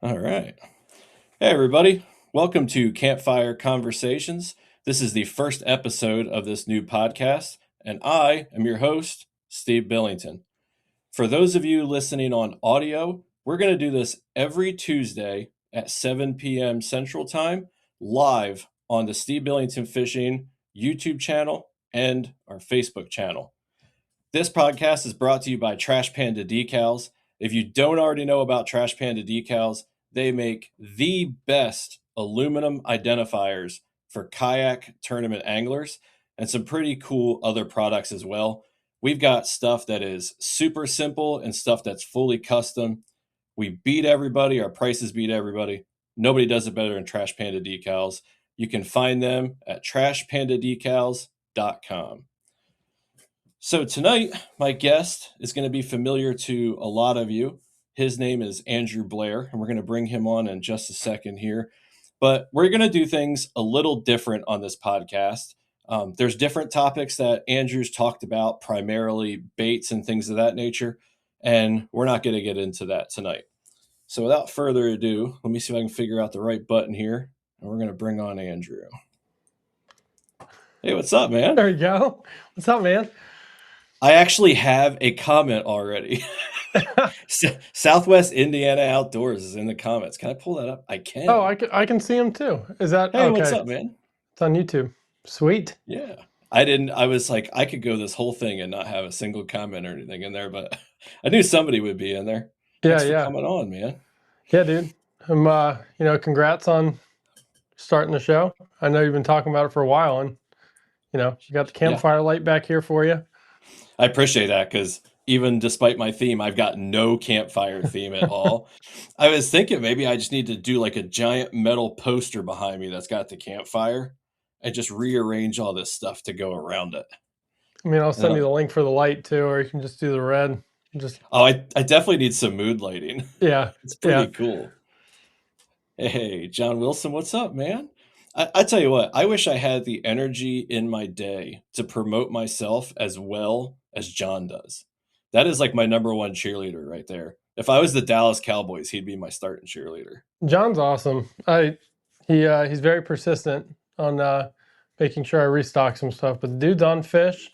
All right. Hey, everybody. Welcome to Campfire Conversations. This is the first episode of this new podcast, and I am your host, Steve Billington. For those of you listening on audio, we're going to do this every Tuesday at 7 p.m. Central Time, live on the Steve Billington Fishing YouTube channel and our Facebook channel. This podcast is brought to you by Trash Panda Decals. If you don't already know about Trash Panda Decals, they make the best aluminum identifiers for kayak tournament anglers and some pretty cool other products as well. We've got stuff that is super simple and stuff that's fully custom. We beat everybody. Our prices beat everybody. Nobody does it better than Trash Panda Decals. You can find them at trashpandadecals.com. So tonight, my guest is going to be familiar to a lot of you. His name is Andrew Blair, and we're going to bring him on in just a second here. But we're going to do things a little different on this podcast. There's different topics that Andrew's talked about, primarily baits and things of that nature, and we're not going to get into that tonight. So without further ado, let me see if I can figure out the right button here, and we're going to bring on Andrew. Hey, what's up, man? There you go. What's up, man? I actually have a comment already. Southwest Indiana Outdoors is in the comments. Can I pull that up? I can. Oh, I can see him too. Is that Hey, okay? what's up, man? It's on YouTube. Sweet. Yeah. I was like, I could go this whole thing and not have a single comment or anything in there, but I knew somebody would be in there. Thanks for Yeah. coming on, man. Yeah, dude. Congrats on starting the show. I know you've been talking about it for a while, and you got the campfire light back here for you. I appreciate that because even despite my theme, I've got no campfire theme at all. I was thinking maybe I just need to do like a giant metal poster behind me that's got the campfire and just rearrange all this stuff to go around it. I mean, I'll send you the link for the light too, or you can just do the red. I definitely need some mood lighting. Yeah. It's pretty cool. Hey, John Wilson, what's up, man? I tell you what, I wish I had the energy in my day to promote myself as well as John does. That is like my number one cheerleader right there. If I was the Dallas Cowboys, he'd be my starting cheerleader. John's awesome. He's very persistent on making sure I restock some stuff. But the dude's on fish.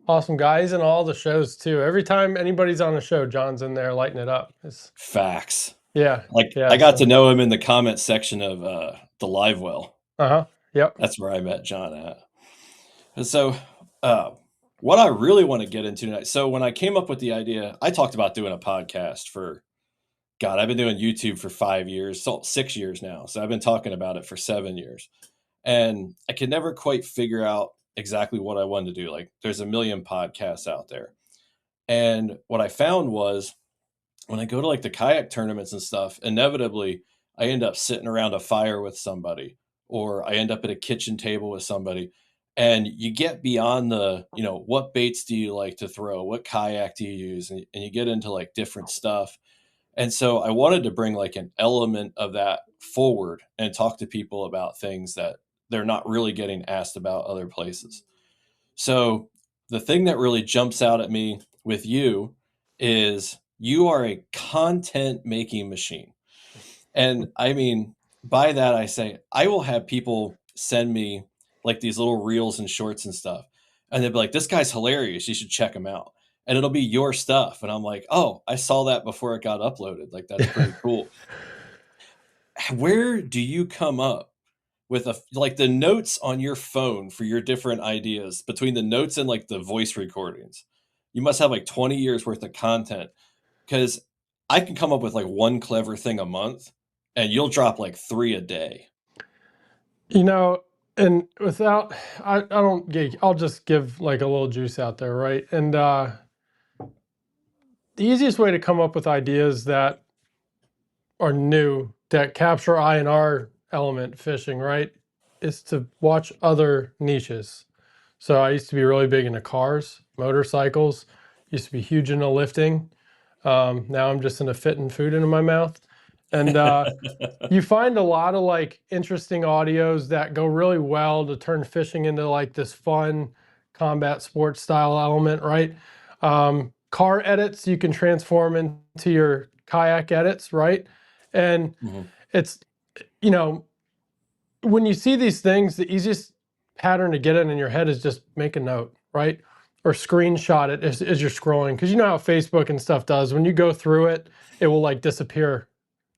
Awesome guys in all the shows too. Every time anybody's on a show, John's in there lighting it up. Facts. Yeah. I got to know him in the comment section of the Live Well. Yep. That's where I met John at. And so what I really want to get into tonight. So when I came up with the idea, I talked about doing a podcast for, God, I've been doing YouTube for 5 years, 6 years now. So I've been talking about it for 7 years. And I could never quite figure out exactly what I wanted to do. Like there's a million podcasts out there. And what I found was when I go to like the kayak tournaments and stuff, inevitably I end up sitting around a fire with somebody, or I end up at a kitchen table with somebody, and you get beyond the, what baits do you like to throw? What kayak do you use? And you get into like different stuff. And so I wanted to bring like an element of that forward and talk to people about things that they're not really getting asked about other places. So the thing that really jumps out at me with you is you are a content making machine. And I mean, by that, I say, I will have people send me like these little reels and shorts and stuff. And they'll be like, this guy's hilarious. You should check him out. And it'll be your stuff. And I'm like, oh, I saw that before it got uploaded. Like, that's pretty cool. Where do you come up with like the notes on your phone for your different ideas between the notes and like the voice recordings? You must have like 20 years worth of content, because I can come up with like one clever thing a month and you'll drop like 3 a day. And without, I'll just give like a little juice out there, right? And the easiest way to come up with ideas that are new, that capture I&R element fishing, right, is to watch other niches. So I used to be really big into cars, motorcycles, used to be huge into lifting. Now I'm just into fitting food into my mouth. And you find a lot of like interesting audios that go really well to turn fishing into like this fun combat sports style element, right? Car edits you can transform into your kayak edits, right? And Mhm. it's, you know, when you see these things, the easiest pattern to get it in your head is just make a note, right? Or screenshot it as you're scrolling. Because you know how Facebook and stuff does. When you go through it, it will like disappear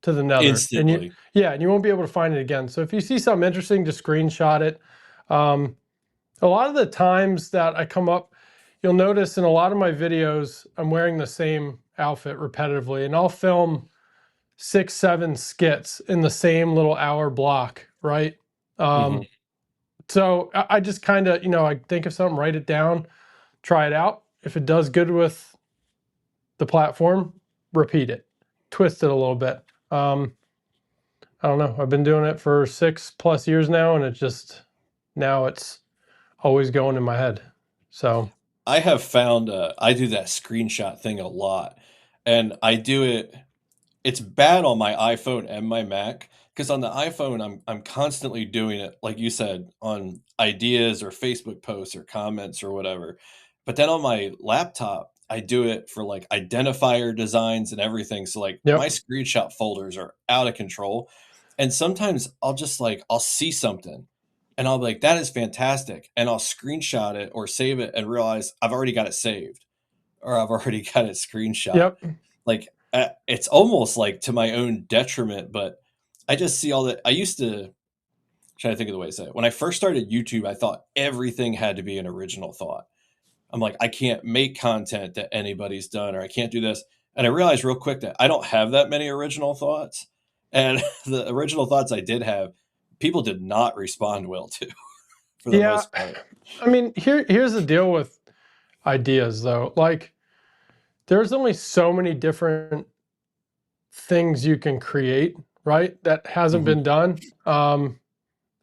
to the nether. And you, Instantly. yeah, and you won't be able to find it again. So if you see something interesting, just screenshot it. Um, a lot of the times that I come up, you'll notice in a lot of my videos, I'm wearing the same outfit repetitively, and I'll film 6, 7 skits in the same little hour block, right? Mhm. So I just kind of, I think of something, write it down, try it out. If it does good with the platform, repeat it, twist it a little bit. I don't know. I've been doing it for 6+ years now, and now it's always going in my head. So, I have found, I do that screenshot thing a lot, and I do it. It's bad on my iPhone and my Mac, because on the iPhone, I'm constantly doing it, like you said, on ideas or Facebook posts or comments or whatever. But then on my laptop, I do it for, like, identifier designs and everything, so, like, my yep, screenshot folders are out of control, and sometimes I'll just, like, I'll see something, and I'll be like, "That is fantastic," and I'll screenshot it or save it and realize I've already got it saved, or I've already got it screenshot. yep, Like, it's almost, like, to my own detriment, but I just see all that. I used to trying to think of the way to say it. When I first started YouTube, I thought everything had to be an original thought. I'm like, "I can't make content that anybody's done, or I can't do this," and I realized real quick that I don't have that many original thoughts, and the original thoughts I did have, people did not respond well to, for the yeah. most part. I mean, here's the deal with ideas, though. Like, there's only so many different things you can create, right? That hasn't Mhm, been done.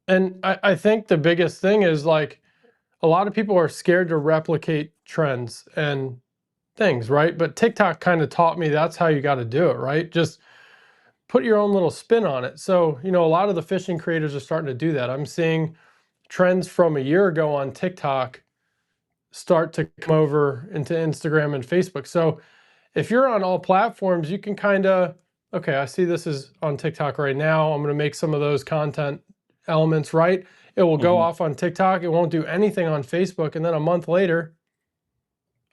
And I think the biggest thing is like a lot of people are scared to replicate trends and things, right? But TikTok kind of taught me that's how you got to do it, right? Just put your own little spin on it. So, a lot of the fishing creators are starting to do that. I'm seeing trends from a year ago on TikTok start to come over into Instagram and Facebook. So, if you're on all platforms, you can kind of, okay, I see this is on TikTok right now. I'm going to make some of those content elements, right? It will go mhm. off on TikTok. It won't do anything on Facebook. And then a month later,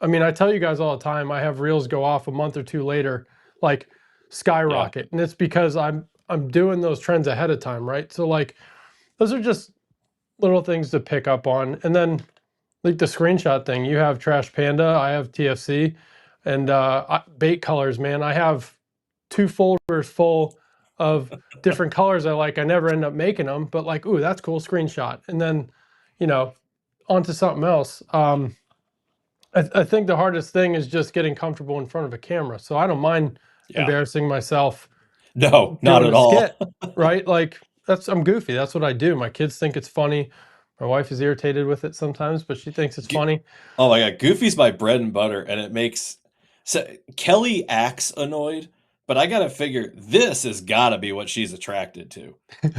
I mean, I tell you guys all the time, I have reels go off a month or two later, like Yeah, skyrocket. And it's because I'm doing those trends ahead of time, right? So like those are just little things to pick up on. And then like the screenshot thing, you have Trash Panda, I have TFC, and bait colors, man. I have 2 folders full of different colors I like. I never end up making them, but like, ooh, that's cool, screenshot. And then, you know, onto something else. I think the hardest thing is just getting comfortable in front of a camera. So I don't mind yeah. embarrassing myself No, not doing at a all. skit, right? Like I'm goofy. That's what I do. My kids think it's funny. My wife is irritated with it sometimes, but she thinks it's funny. Oh my god, Goofy's my bread and butter, and it makes so Kelly acts annoyed, but I gotta figure this has gotta be what she's attracted to.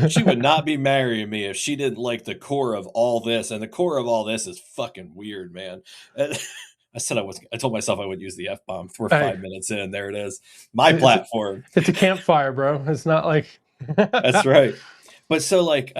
She would not be marrying me if she didn't like the core of all this, and the core of all this is fucking weird, man. And I told myself I would use the F-bomb. We're Hey, 5 minutes in, there it is. My it's platform. it's a campfire, bro. It's not like That's right. But so, like,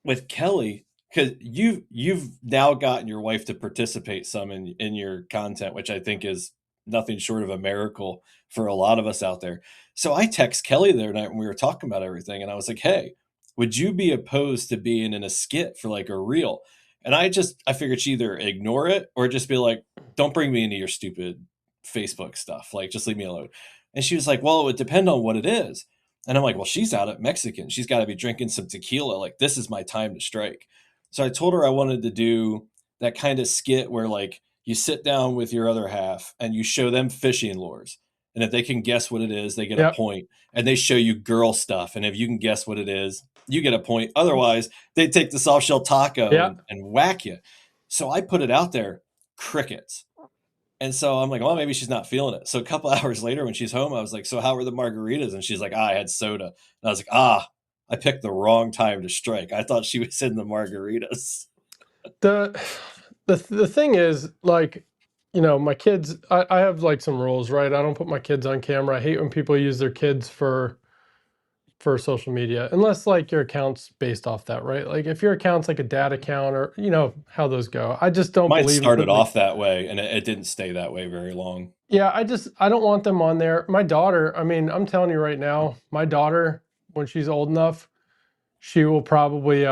with Kelly, because you've now gotten your wife to participate some in your content, which I think is nothing short of a miracle for a lot of us out there. So I text Kelly the other night when we were talking about everything, and I was like, "Hey, would you be opposed to being in a skit for like a reel?" And I figured she'd either ignore it or just be like, "Don't bring me into your stupid Facebook stuff. Like, just leave me alone." And she was like, "Well, it would depend on what it is." And I'm like, "Well, she's out at Mexican. She's got to be drinking some tequila. Like, this is my time to strike." So I told her I wanted to do that kind of skit where, like, you sit down with your other half and you show them fishing lures. And if they can guess what it is, they get a yep, point. And they show you girl stuff. And if you can guess what it is, you get a point. Otherwise, they take the soft shell taco yep. and whack you. So I put it out there, crickets. And so I'm like, well, maybe she's not feeling it. So a couple hours later when she's home, I was like, so how were the margaritas? And she's like, I had soda. And I was like, I picked the wrong time to strike. I thought she was in the margaritas. The the thing is like, my kids. I have like some rules, right? I don't put my kids on camera. I hate when people use their kids for for social media, unless like your account's based off that, right? Like if your account's like a dad account or you know how those go. I just don't Mine believe in started putting. off that way, and it didn't stay that way very long. Yeah, I don't want them on there. My daughter, I mean, I'm telling you right now, my daughter, when she's old enough, she will probably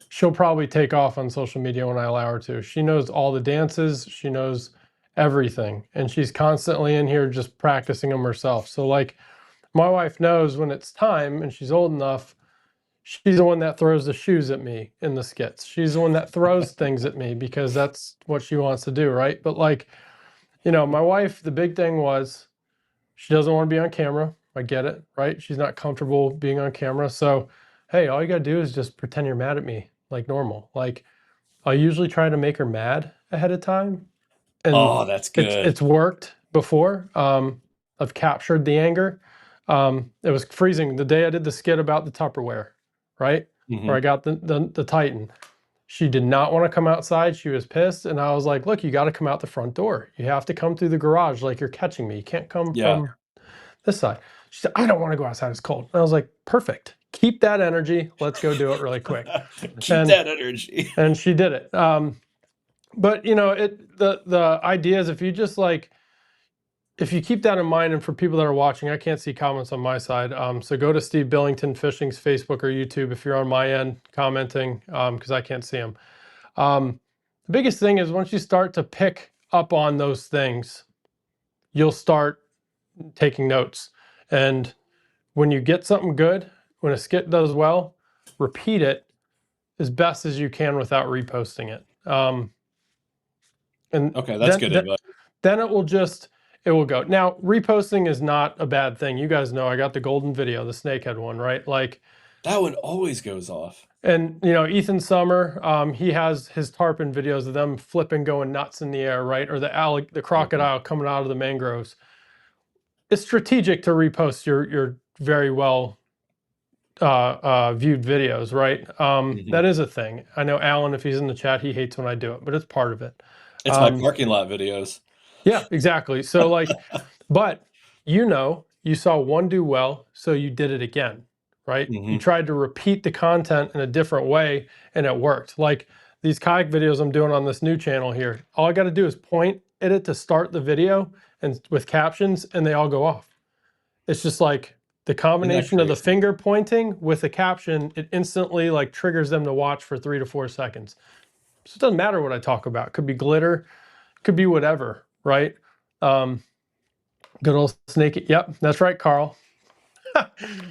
she'll probably take off on social media when I allow her to. She knows all the dances, she knows everything, and she's constantly in here just practicing them herself. So like my wife knows when it's time and she's old enough, she's the one that throws the shoes at me in the skits. She's the one that throws things at me because that's what she wants to do, right? But like, you know, my wife, the big thing was she doesn't want to be on camera. I get it, right? She's not comfortable being on camera. So, hey, all you got to do is just pretend you're mad at me like normal. Like, I usually try to make her mad ahead of time, and Oh, that's it's good. it's worked before. I've captured the anger. It was freezing the day I did the skit about the Tupperware, right? Where I Mhm. got the Titan. She did not want to come outside. She was pissed, and I was like, "Look, you got to come out the front door. You have to come through the garage like you're catching me. You can't come Yeah. from this side." She said, "I don't want to go outside. It's cold." And I was like, "Perfect. Keep that energy. Let's go do it really quick." Keep And that energy. and she did it. But you know, the idea is if you just like if you keep that in mind, and for people that are watching, I can't see comments on my side. So go to Steve Billington Fishing's Facebook or YouTube if you're on my end commenting, because I can't see them. The biggest thing is once you start to pick up on those things, you'll start taking notes. And when you get something good, when a skit does well, repeat it as best as you can without reposting it. And Okay, that's then, good then advice. then it will go. Now, reposting is not a bad thing. You guys know I got the golden video, the snakehead one, right? Like, That one always goes off. and you know, Ethan Summer, he has his tarpon videos of them flipping, going nuts in the air, right? Or the Mhm. crocodile coming out of the mangroves. It's strategic to repost your very well viewed videos, right? That Mhm. is a thing. I know Alan, if he's in the chat, he hates when I do it, but it's part of it. It's my Um, parking lot videos. Yeah, exactly. So like, but you know, you saw one do well, so you did it again, right? You Mhm. tried to repeat the content in a different way and it worked. Like these kayak videos I'm doing on this new channel here, all I got to do is point at it to start the video and with captions and they all go off. It's just like the Isn't that combination of the crazy? finger pointing with the caption, it instantly like triggers them to watch for 3 to 4 seconds. So it doesn't matter what I talk about. It could be glitter, could be whatever, right? Um, Good old snake. Yep, that's right, Carl.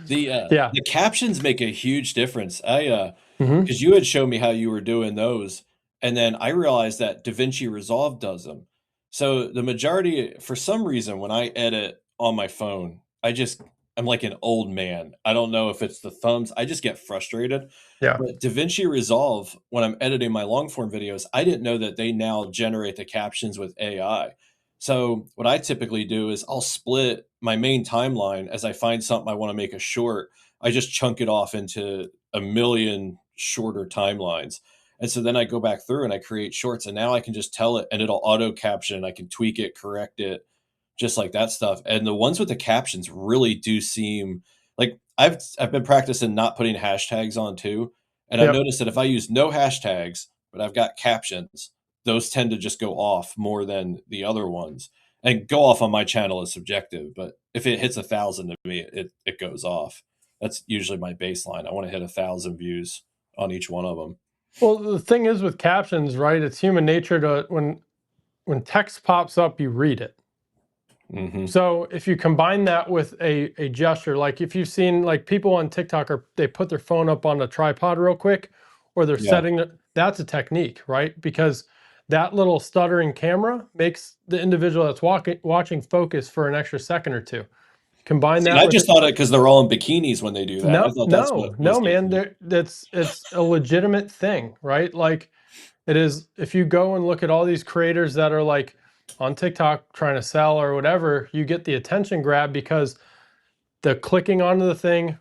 Yeah. The captions make a huge difference. I Hmm. because you had shown me how you were doing those, and then I realized that DaVinci Resolve does them. So the majority for some reason, when I edit on my phone, I'm like an old man. I don't know if it's the thumbs, I just get frustrated. Yeah. But DaVinci Resolve, when I'm editing my long form videos, I didn't know that they now generate the captions with AI. So what I typically do is I'll split my main timeline as I find something I want to make a short. I just chunk it off into a million shorter timelines. And so then I go back through and I create shorts and now I can just tell it and it'll auto caption. I can tweak it, correct it, just like that stuff. And the ones with the captions really do seem like I've been practicing not putting hashtags on too. And I've Yep. noticed that if I use no hashtags, but I've got captions, those tend to just go off more than the other ones. And go off on my channel is subjective, but if it hits 1,000 to me, it goes off. That's usually my baseline. I want to hit 1,000 views on each one of them. Well, the thing is with captions, right? It's human nature to when text pops up, you read it. Hmm. So if you combine that with a gesture, like if you've seen like people on TikTok or they put their phone up on a tripod real quick, or they're Yeah. setting it, that's a technique, right? Because that little stuttering camera makes the individual that's watching focus for an extra second or two. Combine See, and that I with just thought it because they're all in bikinis when they do that. I no, thought that's what no, was no, the man. key. That's it's a legitimate thing, right? Like it is. If you go and look at all these creators that are like on TikTok trying to sell or whatever, you get the attention grab because the clicking onto the thing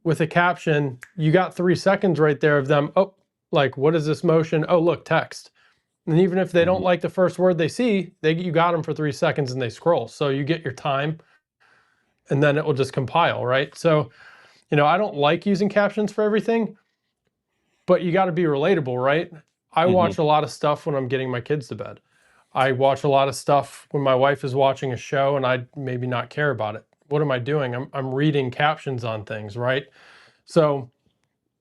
with a caption, you got 3 seconds right there of them. Oh, like what is this motion? Oh, look, text. And even if they don't Mhm. like the first word they see, you got them for 3 seconds and they scroll. So you get your time and then it will just compile, right? So, I don't like using captions for everything, but you got to be relatable, right? I Hmm. watch a lot of stuff when I'm getting my kids to bed. I watch a lot of stuff when my wife is watching a show and I maybe not care about it. What am I doing? I'm reading captions on things, right? So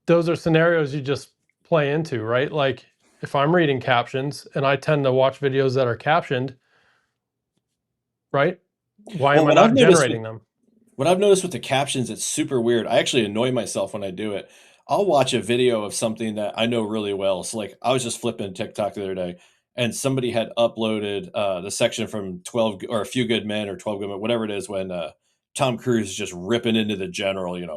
those are scenarios you just play into, right? Like if I'm reading captions and I tend to watch videos that are captioned, right? Why Well, am I what I've not noticed with generating them? what I've noticed with the captions, it's super weird. I actually annoy myself when I do it. I'll watch a video of something that I know really well. So, like, I was just flipping TikTok the other day, and somebody had uploaded the section from 12 or A Few Good Men or 12 Good Men, whatever it is, when Tom Cruise is just ripping into the general, you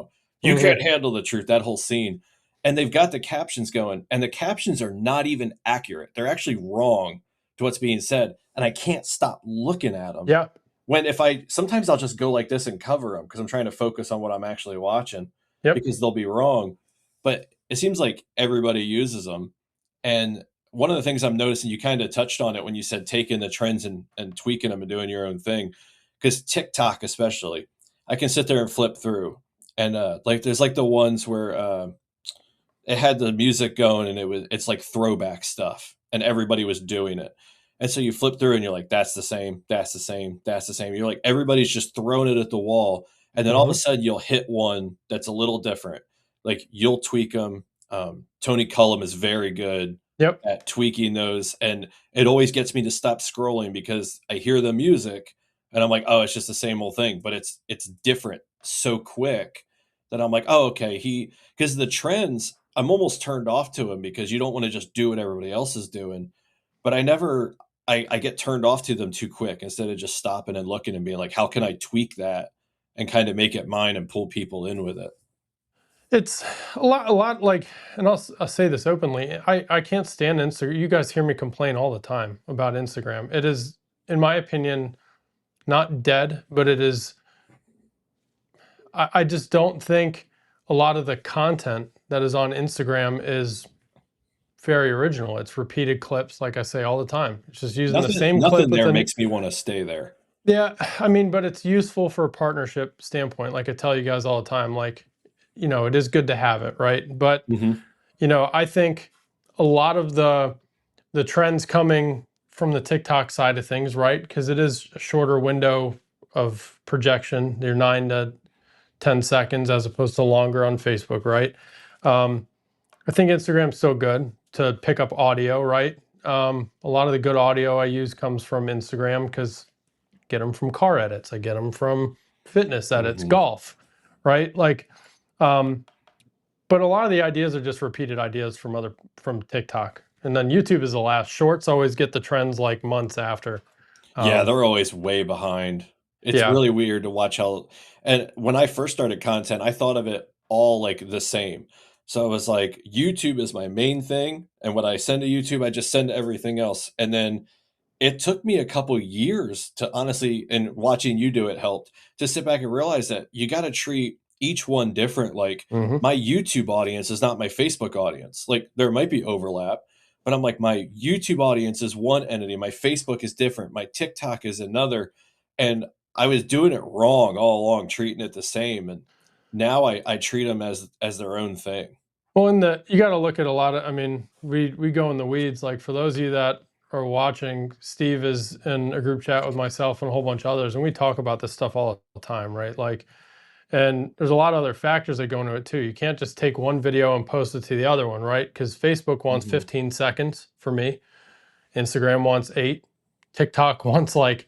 Hmm. can't handle the truth, that whole scene. And they've got the captions going, and the captions are not even accurate. They're actually wrong to what's being said. And I can't stop looking at them Yeah. when if I sometimes I'll just go like this and cover them because I'm trying to focus on what I'm actually watching Yep. because they'll be wrong. But it seems like everybody uses them. And one of the things I'm noticing, you kind of touched on it when you said taking the trends and tweaking them and doing your own thing. Because TikTok, especially, I can sit there and flip through. And like there's like the ones where it had the music going and it's like throwback stuff and everybody was doing it. And so you flip through and you're like, that's the same, that's the same, that's the same. You're like, everybody's just throwing it at the wall. And then all of a Hmm. sudden you'll hit one that's a little different. Like you'll tweak them. Tony Cullum is very good Yep. at tweaking those. And it always gets me to stop scrolling because I hear the music and I'm like, oh, it's just the same old thing. But it's different so quick that I'm like, oh, okay. Because the trends, I'm almost turned off to them because you don't want to just do what everybody else is doing. But I get turned off to them too quick instead of just stopping and looking and being like, how can I tweak that and kind of make it mine and pull people in with it? It's a lot like, and I'll say this openly. I can't stand Instagram. You guys hear me complain all the time about Instagram. It is, in my opinion, not dead, but it is. I just don't think a lot of the content that is on Instagram is very original. It's repeated clips, like I say all the time. It's just using the same clip Nothing with there an. makes me want to stay there. Yeah, I mean, but it's useful for a partnership standpoint. Like I tell you guys all the time, like, it is good to have it, right? But Hmm. I think a lot of the trends coming from the TikTok side of things, right? Because it is a shorter window of projection. They're 9 to 10 seconds as opposed to longer on Facebook, right? Um, I think Instagram's still good to pick up audio, right? A lot of the good audio I use comes from Instagram because get them from car edits. I get them from fitness edits, Hmm. golf, right? Like, um, but a lot of the ideas are just repeated ideas from TikTok, and then YouTube is the last. Shorts always get the trends like months after. Yeah, Um, they're always way behind. It's yeah. really weird to watch how and when I first started content, I thought of it all like the same. So I was like, YouTube is my main thing, and when I send to YouTube, I just send to everything else. And then it took me a couple years to honestly, and watching you do it helped to sit back and realize that you got to treat each one different. Like Hmm. my YouTube audience is not my Facebook audience. Like there might be overlap, but I'm like, my YouTube audience is one entity. My Facebook is different. My TikTok is another. And I was doing it wrong all along, treating it the same. And now I treat them as their own thing. Well, you got to look at a lot of. I mean, we go in the weeds. Like for those of you that are watching, Steve is in a group chat with myself and a whole bunch of others, and we talk about this stuff all the time, right? Like, and there's a lot of other factors that go into it too. You can't just take one video and post it to the other one, right? Because Facebook wants Hmm. 15 seconds for me, Instagram wants 8, TikTok wants like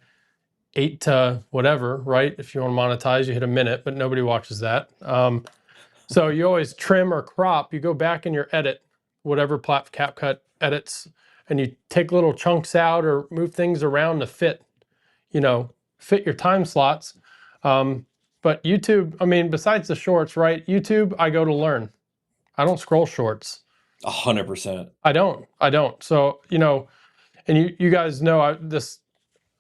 8 to whatever, right? If you want to monetize, you hit a minute, but nobody watches that. So you always trim or crop. You go back in your edit, whatever CapCut edits, and you take little chunks out or move things around to you know, fit your time slots. But YouTube, I mean, besides the shorts, right? YouTube, I go to learn. I don't scroll shorts. 100%. I don't. So, and you guys know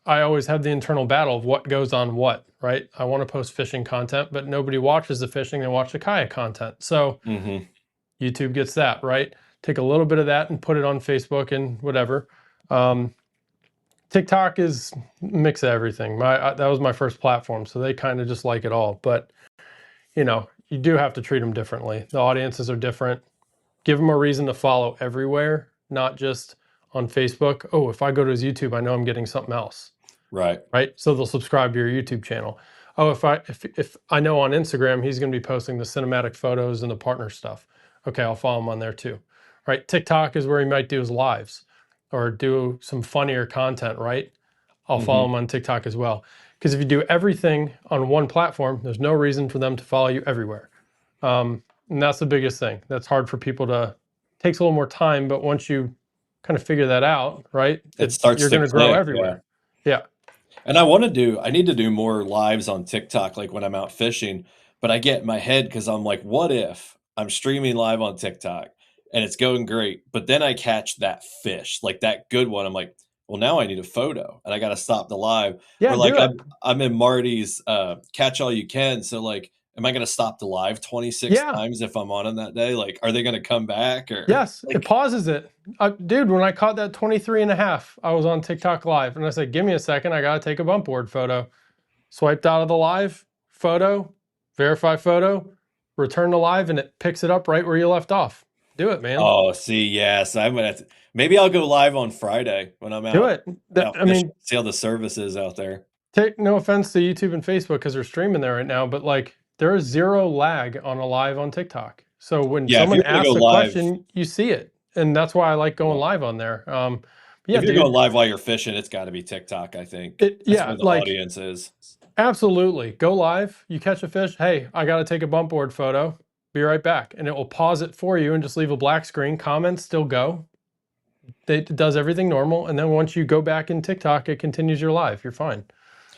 I always have the internal battle of what goes on what, right? I want to post fishing content, but nobody watches the fishing, they watch the kayak content. So Hmm. YouTube gets that, right? Take a little bit of that and put it on Facebook and whatever. Um, TikTok is mix of everything. That was my first platform, so they kind of just like it all. But you do have to treat them differently. The audiences are different. Give them a reason to follow everywhere, not just on Facebook. Oh, if I go to his YouTube, I know I'm getting something else, Right. right? So they'll subscribe to your YouTube channel. Oh, if I know on Instagram he's going to be posting the cinematic photos and the partner stuff. Okay, I'll follow him on there too. Right? TikTok is where he might do his lives or do some funnier content, right? I'll follow Hmm. him on TikTok as well. Because if you do everything on one platform, there's no reason for them to follow you everywhere. And that's the biggest thing. That's hard for people to, takes a little more time, but once you kind of figure that out, right, It starts you're to going to grow click. Yeah. everywhere. Yeah. And I need to do more lives on TikTok, like when I'm out fishing. But I get in my head because I'm like, what if I'm streaming live on TikTok and it's going great, but then I catch that fish, like that good one. I'm like, well, now I need a photo and I got to stop the live. Yeah, Or like do it. I'm in Marty's catch all you can. So like, am I going to stop the live 26 Yeah. times if I'm on that day? Like, are they going to come back or Yes, it like, pauses it. Dude, when I caught that 23 and a half, I was on TikTok live and I said, give me a second. I got to take a bump board photo. Swiped out of the live photo, verify photo, return to live, and it picks it up right where you left off. Do it, man. oh, see, yes, I'm gonna have to, maybe I'll go live on Friday when I'm Do it. out I fishing, mean, see how the service is out there. take no offense to YouTube and Facebook because they're streaming there right now, but like there is zero lag on a live on TikTok. So when Yeah, if someone you're gonna go asks a live, question, you see it, and that's why I like going yeah, live on there. Yeah, if you're going dude. live while you're fishing, it's gotta be TikTok, I think. That's Yeah, where the like audience is. absolutely. Go live. You catch a fish. Hey, I got to take a bump board photo. Be right back, and it will pause it for you and just leave a black screen. Comments still go. It does everything normal, and then once you go back in TikTok, it continues your live. You're fine.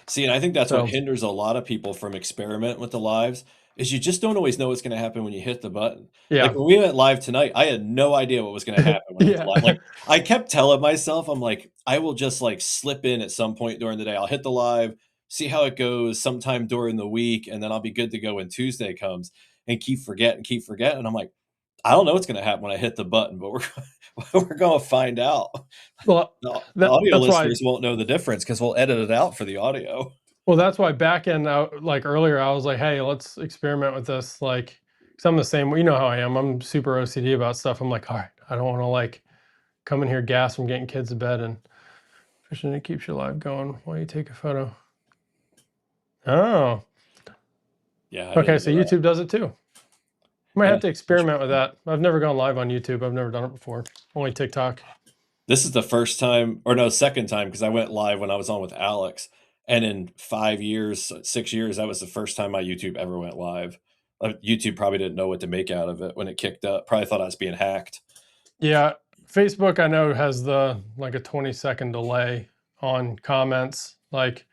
See, and I think that's what So hinders a lot of people from experimenting with the lives, is you just don't always know what's gonna happen when you hit the button. Like, yeah, when we went live tonight, I had no idea what was gonna happen when I hit the live. yeah, Like, I kept telling myself, I'm like, "I will just, like, slip in at some point during the day. I'll hit the live, see how it goes sometime during the week, and then I'll be good to go when Tuesday comes," and keep forgetting, and I'm like, "I don't know what's gonna happen when I hit the button, but we're we're gonna find out." well, The audio that's why. listeners won't know the difference because 'cause we'll edit it out for the audio. Well, that's why back end out like earlier, I was like, hey, let's experiment with this. Like, because I'm the same. You know how I am. I'm super OCD about stuff. I'm like, all right, I don't want to like come in here gas from getting kids to bed and fishing. It keeps your live going while you take a photo. Oh, Yeah, I okay. didn't So know that. YouTube does it too. Might Yeah, have to experiment with that. I've never gone live on YouTube. I've never done it before. Only TikTok. this is the first time, or no, second time, because I went live when I was on with Alex, and in 5 years, 6 years, that was the first time my YouTube ever went live. YouTube probably didn't know what to make out of it when it kicked up. Probably thought I was being hacked. Yeah, Facebook I know has the like a 20-second delay on comments. Like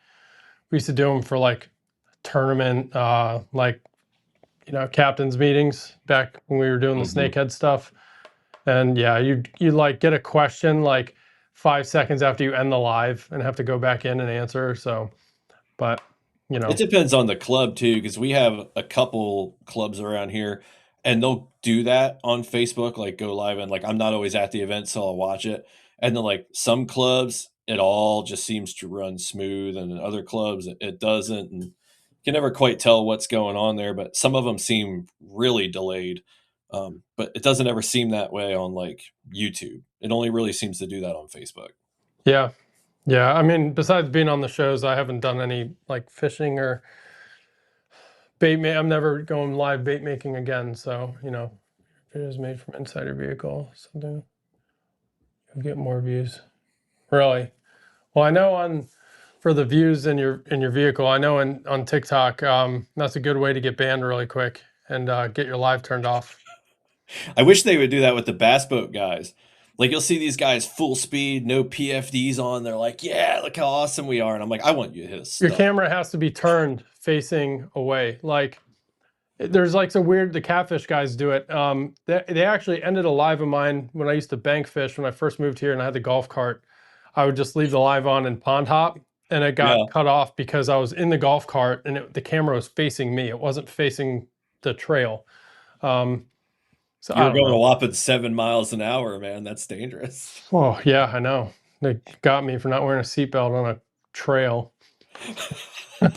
we used to do them for like tournament, like captains meetings back when we were doing the Mhm. snakehead stuff. And yeah, you like get a question like 5 seconds after you end the live and have to go back in and answer. So, but you It know, depends on the club too, because we have a couple clubs around here, and they'll do that on Facebook, like go live, and like I'm not always at the event, so I'll watch it. And then like some clubs, it all just seems to run smooth, and in other clubs it doesn't, and you can never quite tell what's going on there. But some of them seem really delayed. But it doesn't ever seem that way on like YouTube. It only really seems to do that on Facebook. yeah, yeah. I mean, besides being on the shows, I haven't done any like fishing or I'm never going live bait making again. So videos made from inside your vehicle, something you'll get more views. Really? Well, I know on for the views in your vehicle, I know on TikTok, that's a good way to get banned really quick and get your live turned off. I wish they would do that with the bass boat guys. Like you'll see these guys full speed, no PFDs on. They're like, "Yeah, look how awesome we are," and I'm like, "I want you to hit a Your stud." camera has to be turned facing away. Like there's like some weird, the catfish guys do it. They actually ended a live of mine when I used to bank fish when I first moved here and I had the golf cart. I would just leave the live on and pond hop, and it got Yeah, cut off because I was in the golf cart and the camera was facing me. It wasn't facing the trail. Um, so you I were don't going a know. whopping 7 miles an hour, man. That's dangerous. Oh yeah, I know. They got me for not wearing a seatbelt on a trail. This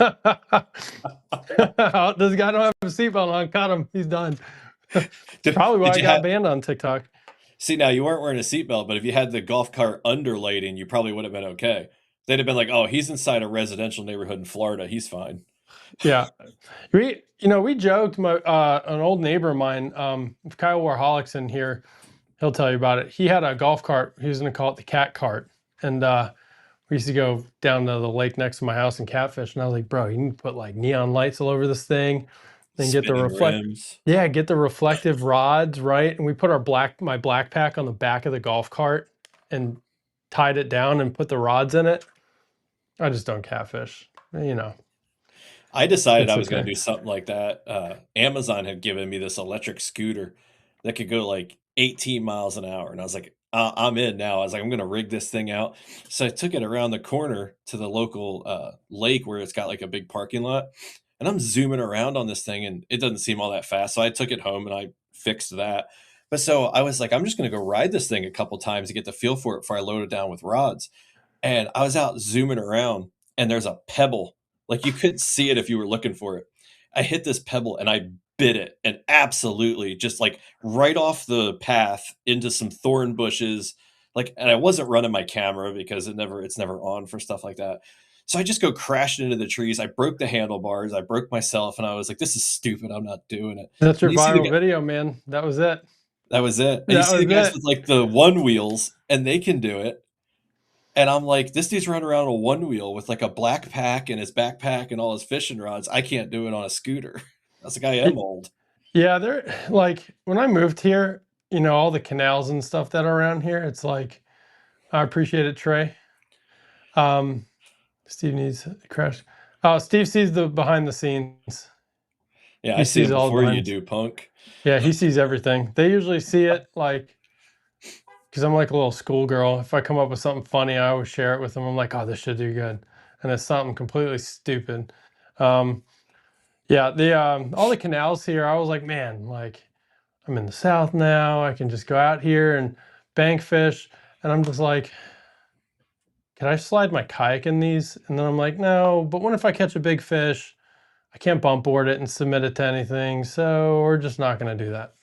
guy don't have a seatbelt on. Caught him. He's done. Probably why Did I you got have? banned on TikTok. See, now you weren't wearing a seatbelt, but if you had the golf cart underlading, you probably would have been okay. They'd have been like, "Oh, he's inside a residential neighborhood in Florida. He's fine." Yeah, we joked. An old neighbor of mine, if Kyle Warholics in here, he'll tell you about it. He had a golf cart. He was going to call it the cat cart, and we used to go down to the lake next to my house and catfish. And I was like, bro, you need to put like neon lights all over this thing, then get the Spinning rims. yeah, get the reflective rods, right? And we put my black pack on the back of the golf cart and tied it down and put the rods in it. I just don't catfish, I decided it's I was going okay. to do something like that. Amazon had given me this electric scooter that could go like 18 miles an hour. And I was like, I'm in now. I was like, I'm going to rig this thing out. So I took it around the corner to the local lake where it's got like a big parking lot. And I'm zooming around on this thing and it doesn't seem all that fast. So I took it home and I fixed that. But so I was like, I'm just going to go ride this thing a couple times to get the feel for it before I load it down with rods. And I was out zooming around and there's a pebble. Like you couldn't see it if you were looking for it. I hit this pebble and I bit it and absolutely just like right off the path into some thorn bushes. Like, and I wasn't running my camera because it's never on for stuff like that. So I just go crashing into the trees. I broke the handlebars. I broke myself and I was like, this is stupid. I'm not doing it. That's And your you see the viral guy, video, man. That was it. that was it. And you That see the was guys it. with like the one wheels and they can do it. And I'm like, this dude's running around on a one wheel with like a black pack and his backpack and all his fishing rods. I can't do it on a scooter. I was like, I am old. Yeah, they're like when I moved here, all the canals and stuff that are around here, it's like I appreciate it, Trey. Um, Steve needs a crash. Oh, Steve sees the behind the scenes. Yeah, I He see sees him all the before you behind. do, punk. Yeah, he sees everything. They usually see it like because I'm like a little schoolgirl. If I come up with something funny, I always share it with them. I'm like, oh, this should do good. And it's something completely stupid. Um, yeah, the all the canals here, I was like, man, like I'm in the South now. I can just go out here and bank fish. And I'm just like, can I slide my kayak in these? And then I'm like, no, but what if I catch a big fish? I can't bump board it and submit it to anything. So we're just not going to do that.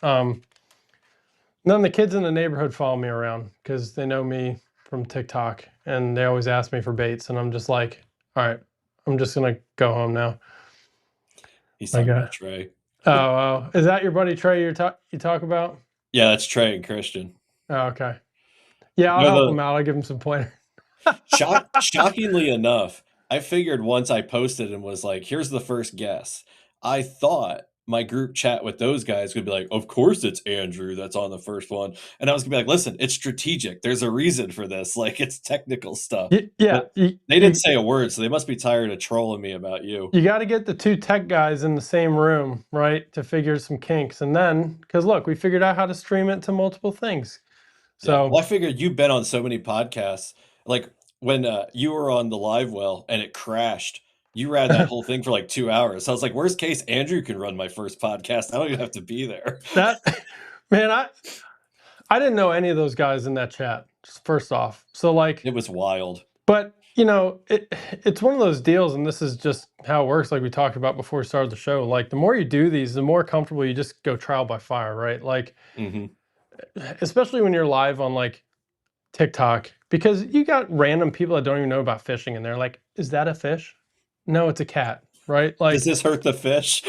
Then the kids in the neighborhood follow me around because they know me from TikTok and they always ask me for baits. And I'm just like, all right, I'm just going to go home now. He's Like, talking about Trey. is that your buddy Trey you talk about? Yeah, that's Trey and Christian. Oh, okay. Yeah, I'll You know, help him out. I'll give him some pointers. shockingly enough, I figured once I posted and was like, here's the first guess. I thought my group chat with those guys would be like, of course it's Andrew that's on the first one. And I was gonna be like, listen, it's strategic. There's a reason for this. Like it's technical stuff. Yeah, But they didn't say a word, so they must be tired of trolling me about you. you got to get the two tech guys in the same room, right, to figure some kinks. And then, because look, we figured out how to stream it to multiple things. Yeah. So Well, I figured you've been on so many podcasts. Like when you were on the live well and it crashed, you ran that whole thing for like 2 hours. So I was like, worst case, Andrew can run my first podcast. I don't even have to be there. that, man, I didn't know any of those guys in that chat. First off, so like, It was wild. but it's one of those deals, and this is just how it works. Like we talked about before we started the show. Like the more you do these, the more comfortable you just go trial by fire, right? Like, Hmm. especially when you're live on like TikTok, because you got random people that don't even know about fishing, and they're like, "Is that a fish? No, it's a cat." Right? Does Like, this hurt the fish?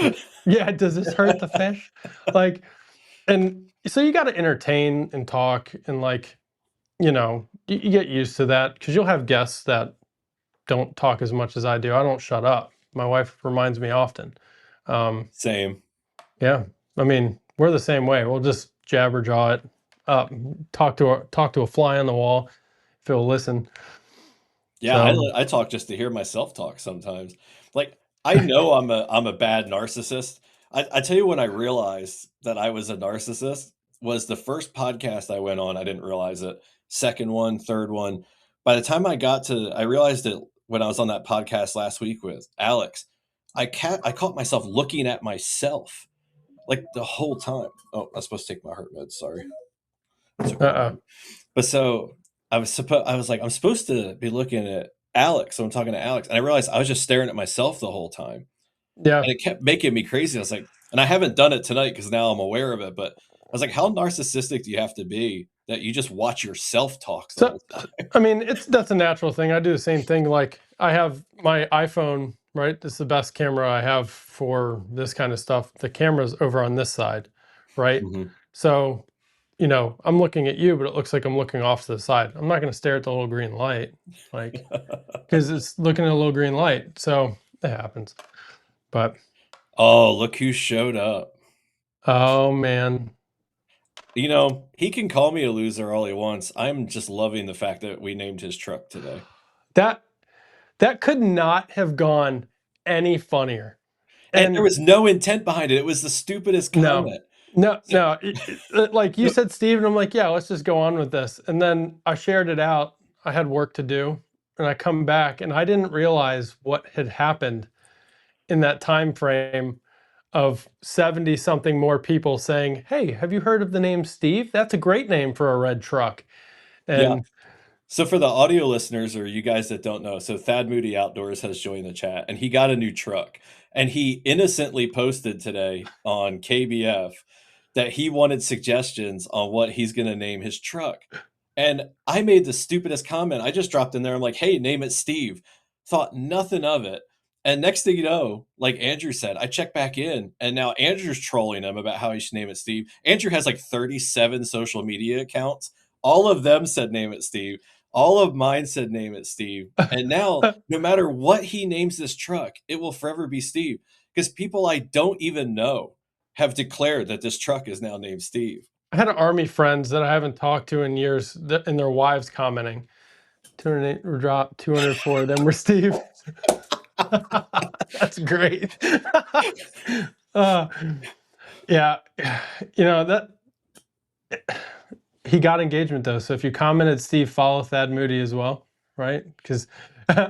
yeah, does this hurt the fish? Like, and so you got to entertain and talk, and like, you get used to that because you'll have guests that don't talk as much as I do. I don't shut up. My wife reminds me often. Um, Same. yeah, I mean, we're the same way. We'll just jabber jaw it up, talk to a fly on the wall if it'll listen. Yeah, So I talk just to hear myself talk sometimes. Like I know I'm a bad narcissist. I tell you when I realized that I was a narcissist was the first podcast I went on. I didn't realize it. Second one, third one. By the time I realized it when I was on that podcast last week with Alex. I caught myself looking at myself like the whole time. Oh, I was supposed to take my heart meds. Sorry. I took one uh-uh. already. But so I was like, I'm supposed to be looking at Alex, so I'm talking to Alex, and I realized I was just staring at myself the whole time, Yeah. and it kept making me crazy. I was like, and I haven't done it tonight because now I'm aware of it, but I was like, how narcissistic do you have to be that you just watch yourself talk the So, whole time? I mean, that's a natural thing. I do the same thing. Like, I have my iPhone, right? This is the best camera I have for this kind of stuff. The camera's over on this side, right? Mhm. So, I'm looking at you, but it looks like I'm looking off to the side. I'm not going to stare at the little green light, like, because it's looking at a little green light. So it happens. But Oh, look who showed up. oh man, You know, he can call me a loser all he wants. I'm just loving the fact that we named his truck today. that that could not have gone any funnier. And there And was no intent behind it. It was the stupidest no, comment. no, So, no. Like you said, Steve, and I'm like, yeah, let's just go on with this. And then I shared it out. I had work to do, and I come back, and I didn't realize what had happened in that time frame of 70 something more people saying, "Hey, have you heard of the name Steve? That's a great name for a red truck." yeah. And So for the audio listeners or you guys that don't know, so Thad Moody Outdoors has joined the chat and he got a new truck. And he innocently posted today on KBF that he wanted suggestions on what he's going to name his truck. And I made the stupidest comment. I just dropped in there. I'm like, hey, name it Steve. Thought nothing of it. And next thing you know, like Andrew said, I checked back in and now Andrew's trolling him about how he should name it Steve. Andrew has like 37 social media accounts. All of them said name it Steve. All of mine said name it Steve. And now, no matter what he names this truck, it will forever be Steve. Because people I don't even know have declared that this truck is now named Steve. I had army friends that I haven't talked to in years, and their wives commenting, 208 were dropped, 204 of them were Steve. That's great. uh, yeah, that he got engagement though. So if you commented Steve, follow Thad Moody as well, right? Because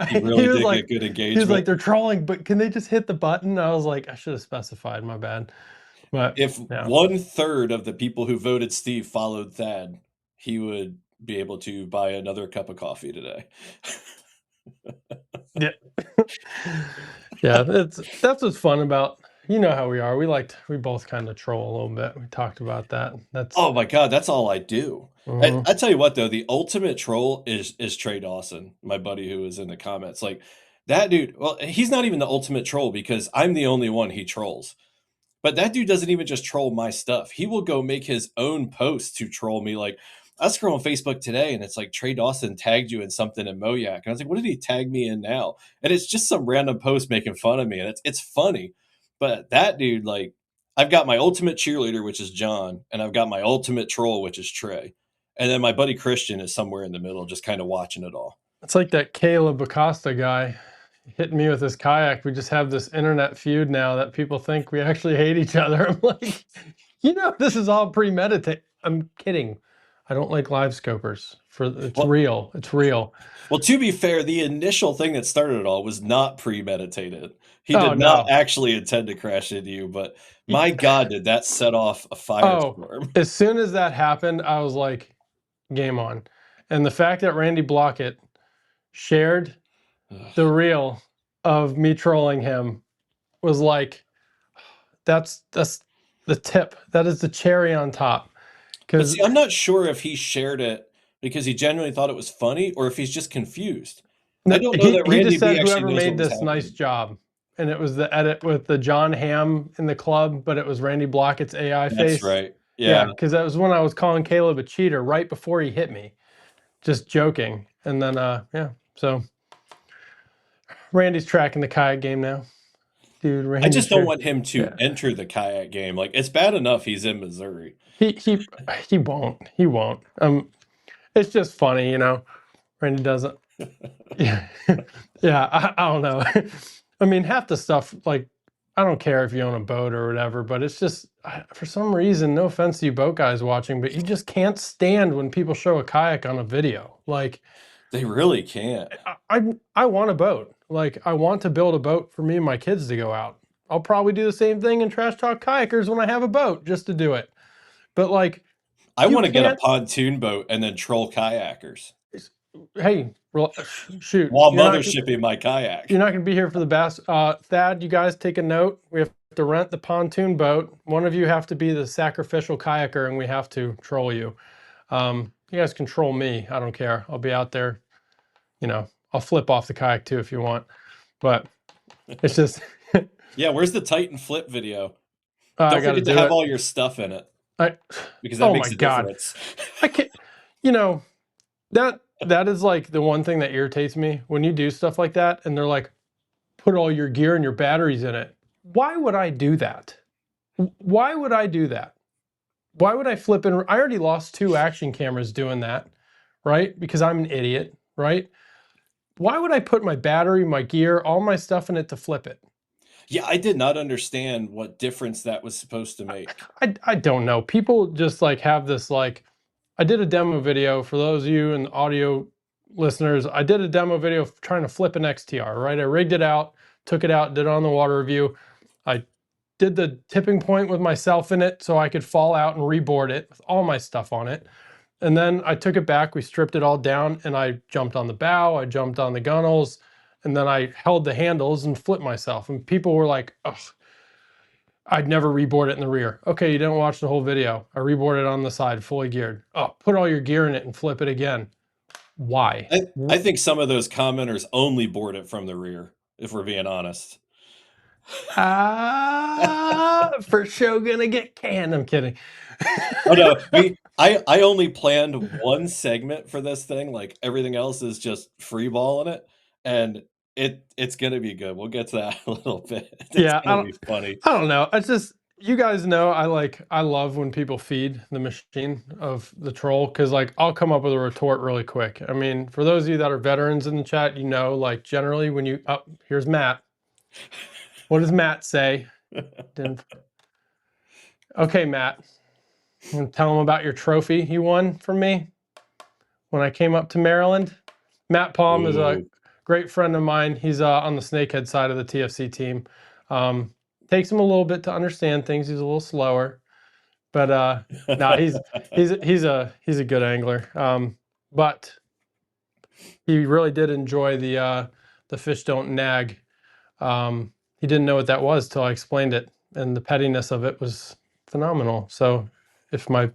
He he really was did like, get good he was like, engagement. they're trolling, but can they just hit the button? I was like, I should have specified. My bad. But If yeah, 1/3 of the people who voted Steve followed Thad, he would be able to buy another cup of coffee today. yeah, yeah. That's what's fun about, how we are. We both kind of troll a little bit. We talked about that. That's Oh my god, that's all I do. mhm. I tell you what though, the ultimate troll is Trey Dawson, my buddy who was in the comments. Like that dude, well, he's not even the ultimate troll because I'm the only one he trolls. But that dude doesn't even just troll my stuff. He will go make his own posts to troll me. Like I scroll on Facebook today and it's like Trey Dawson tagged you in something in Moyak. And I was like, what did he tag me in now? And it's just some random post making fun of me. And it's funny. But that dude, like, I've got my ultimate cheerleader, which is John, and I've got my ultimate troll, which is Trey. And then my buddy Christian is somewhere in the middle, just kind of watching it all. It's like that Caleb Acosta guy hitting me with his kayak. We just have this internet feud now that people think we actually hate each other. I'm like, this is all premeditated. I'm kidding. I don't like live scopers. It's Well, real. It's real. Well, to be fair, the initial thing that started it all was not premeditated. He Oh did not no. actually intend to crash into you, but Y- my God, did that set off a Oh, firestorm. as soon as that happened, I was like, game on. And the fact that Randy Blockett shared the reel of me trolling him was like, that's the tip. That is the cherry on top. But Because see, I'm not sure if he shared it because he genuinely thought it was funny or if he's just confused. I no, don't know he that he Randy just B said actually whoever knows what made was this nice happening. job, and it was the edit with the John Hamm in the club, but it was Randy Blockett's AI That's face. right. Yeah. Yeah, because that was when I was calling Caleb a cheater right before he hit me, just joking, and then yeah, so Randy's tracking the kayak game now, dude. I Randy just don't sure, want him to yeah. enter the kayak game. Like, it's bad enough he's in Missouri. He he he won't. He won't. It's just funny, Randy doesn't. Yeah, yeah. I don't know. I mean, half the stuff, like, I don't care if you own a boat or whatever, but it's just for some reason. No offense to you boat guys watching, but you just can't stand when people show a kayak on a video. Like, They really can't. I want a boat. Like, I want to build a boat for me and my kids to go out. I'll probably do the same thing and trash talk kayakers when I have a boat just to do it. But like, I you want to get a can't. pontoon boat and then troll kayakers. Hey, shoot, while mothershipping my you're kayak. not going to be here for the bass. Thad, you guys take a note. We have to rent the pontoon boat. One of you have to be the sacrificial kayaker, and we have to troll you. You guys control me. I don't care. I'll be out there. You know, I'll flip off the kayak too if you want. But it's just, Yeah, where's the Titan flip video? I Don't got to forget to do have it. all your stuff in it I, because that oh my makes a God, difference. I can't. You know that is like the one thing that irritates me when you do stuff like that, and they're like, put all your gear and your batteries in it. Why would I do that? Why would I do that? Why would I flip in? I already lost 2 action cameras doing that, right? Because I'm an idiot, right? Why would I put my battery, my gear, all my stuff in it to flip it? Yeah, I did not understand what difference that was supposed to make. I don't know. People just like have this like, I did a demo video for those of you and audio listeners. I did a demo video trying to flip an XTR, right? I rigged it out, took it out, did it on the water review. I did the tipping point with myself in it so I could fall out and reboard it with all my stuff on it. And then I took it back, we stripped it all down, and I jumped on the bow, I jumped on the gunnels, and then I held the handles and flipped myself. And people were like, ugh, I'd never reboard it in the rear. Okay, you didn't watch the whole video. I reboarded on the side, fully geared. Oh, put all your gear in it and flip it again. Why? I think some of those commenters only board it from the rear, if we're being honest. For sure gonna get canned. I'm kidding. Oh no, I only planned one segment for this thing. Like everything else is just free balling it, and it's gonna be good. We'll get to that in a little bit. It's Yeah, gonna be funny. I don't know. It's just you guys know I love when people feed the machine of the troll because like I'll come up with a retort really quick. I mean, for those of you that are veterans in the chat, you know, like generally when you here's Matt. What does Matt say? Didn't, okay, Matt. I'm gonna tell him about your trophy you won from me when I came up to Maryland. Matt Palm is a Ooh. great friend of mine. He's on the snakehead side of the TFC team. Takes him a little bit to understand things. He's a little slower, but no, he's a good angler. But he really did enjoy the fish don't nag. He didn't know what that was till I explained it, and the pettiness of it was phenomenal. So, if my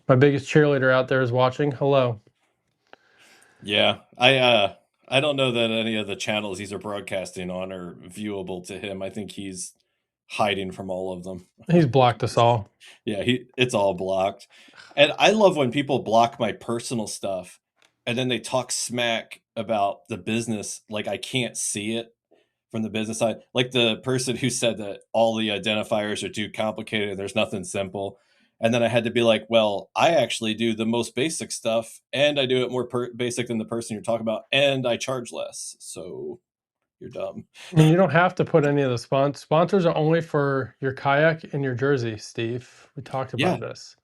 biggest cheerleader out there is watching, hello. Yeah, I don't know that any of the channels these are broadcasting on are viewable to him. I think he's hiding from all of them. He's blocked us all. Yeah, it's all blocked. And I love when people block my personal stuff and then they talk smack about the business like I can't see it from the business side. Like the person who said that all the identifiers are too complicated and there's nothing simple. And then I had to be like, well, I actually do the most basic stuff and I do it more basic than the person you're talking about and I charge less. So you're dumb. I mean, you don't have to put any of the sponsors are only for your kayak and your jersey, Steve. We talked Yeah. about this.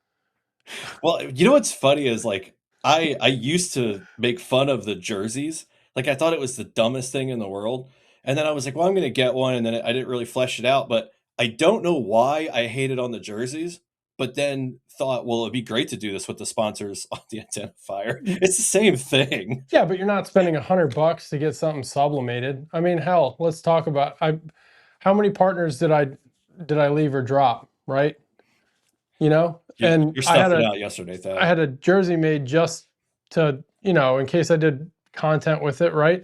Well, you know what's funny is like I used to make fun of the jerseys. Like I thought it was the dumbest thing in the world. And then I was like, well, I'm going to get one and then I didn't really flesh it out, but I don't know why I hated on the jerseys, but then thought, well, it'd be great to do this with the sponsors on the identifier. It's the same thing. Yeah, but you're not spending $100 to get something sublimated. I mean, hell, let's talk about how many partners did I leave or drop, right? You know, and You're stuffing out yesterday, I Thad. had a jersey made just to, you know, in case I did content with it, right?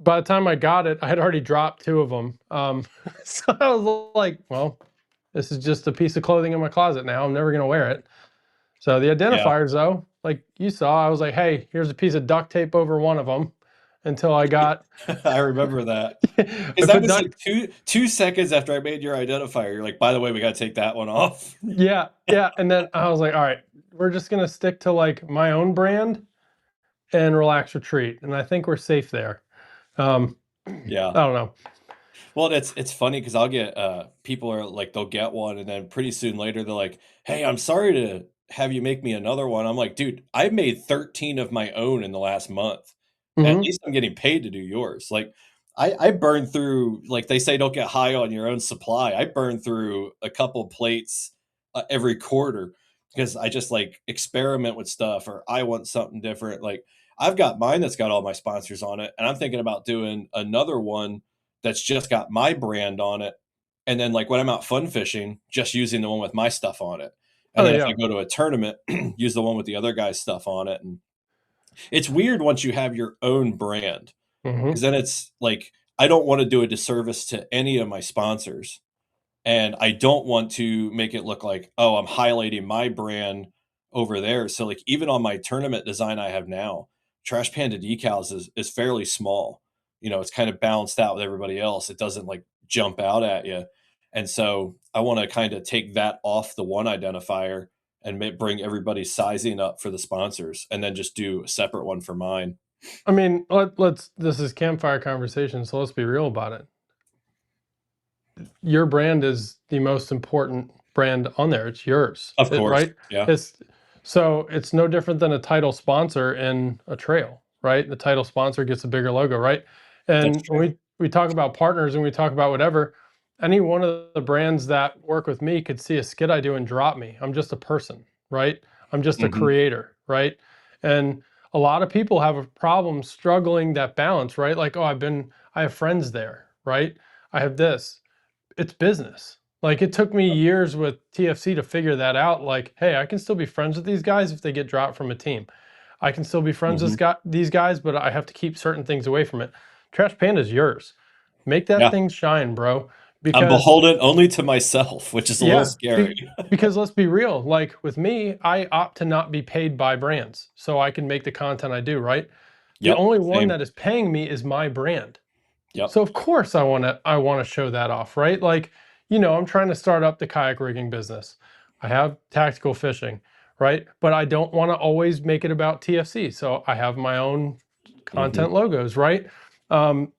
By the time I got it, I had already dropped 2 of them. So I was like, well, this is just a piece of clothing in my closet now. I'm never going to wear it. So the Yeah. identifiers, though, like you saw, I was like, hey, here's a piece of duct tape over one of them until I got. I remember that. I Because that put was duct. like two seconds after I made your identifier. You're like, by the way, we got to take that one off. Yeah, yeah. And then I was like, all right, we're just going to stick to like my own brand and relax retreat. And I think we're safe there. I Yeah. don't know. Well, it's funny because I'll get people are like they'll get one and then pretty soon later they're like, "Hey, I'm sorry to have you make me another one." I'm like, "Dude, I made 13 of my own in the last month. At Hmm. least I'm getting paid to do yours." Like I burn through like they say don't get high on your own supply. I burn through a couple plates every quarter because I just like experiment with stuff or I want something different. Like I've got mine that's got all my sponsors on it, and I'm thinking about doing another one that's just got my brand on it. And then like when I'm out fun fishing, just using the one with my stuff on it. And Oh then if I yeah. go to a tournament, use the one with the other guy's stuff on it. And it's weird once you have your own brand, because Hmm. then it's like I don't want to do a disservice to any of my sponsors. And I don't want to make it look like, oh, I'm highlighting my brand over there. So like even on my tournament design I have now, Trash Panda decals is fairly small. It's kind of balanced out with everybody else. It doesn't like jump out at you. And so I want to kind of take that off the one identifier and bring everybody's sizing up for the sponsors, and then just do a separate one for mine. I mean, let's. This is Campfire Conversations, so let's be real about it. Your brand is the most important brand on there. It's yours, Of course. right? Yeah, It's so it's no different than a title sponsor in a trail, right? The title sponsor gets a bigger logo, right? that's And when true. we talk about partners and we talk about whatever, any one of the brands that work with me could see a skit I do and drop me. I'm just a person, right? I'm just a Hmm. creator, right? And a lot of people have a problem struggling that balance, right? Like, oh, I have friends there, right? I have this. It's business. Like it took me years with TFC to figure that out. Like, hey, I can still be friends with these guys if they get dropped from a team. I can still be friends Hmm. with these guys, but I have to keep certain things away from it. Trash Panda's yours. Make that Yeah. thing shine, bro. I'm Because beholden only to myself, which is a little yeah, scary. because let's be real. Like with me, I opt to not be paid by brands, so I can make the content I do. Right. The Yep, only one same. that is paying me is my brand. Yep. So of course I want to show that off, right? Like, I'm trying to start up the kayak rigging business. I have tactical fishing, right? But I don't want to always make it about TFC. So I have my own Mhm. content logos, right? Um,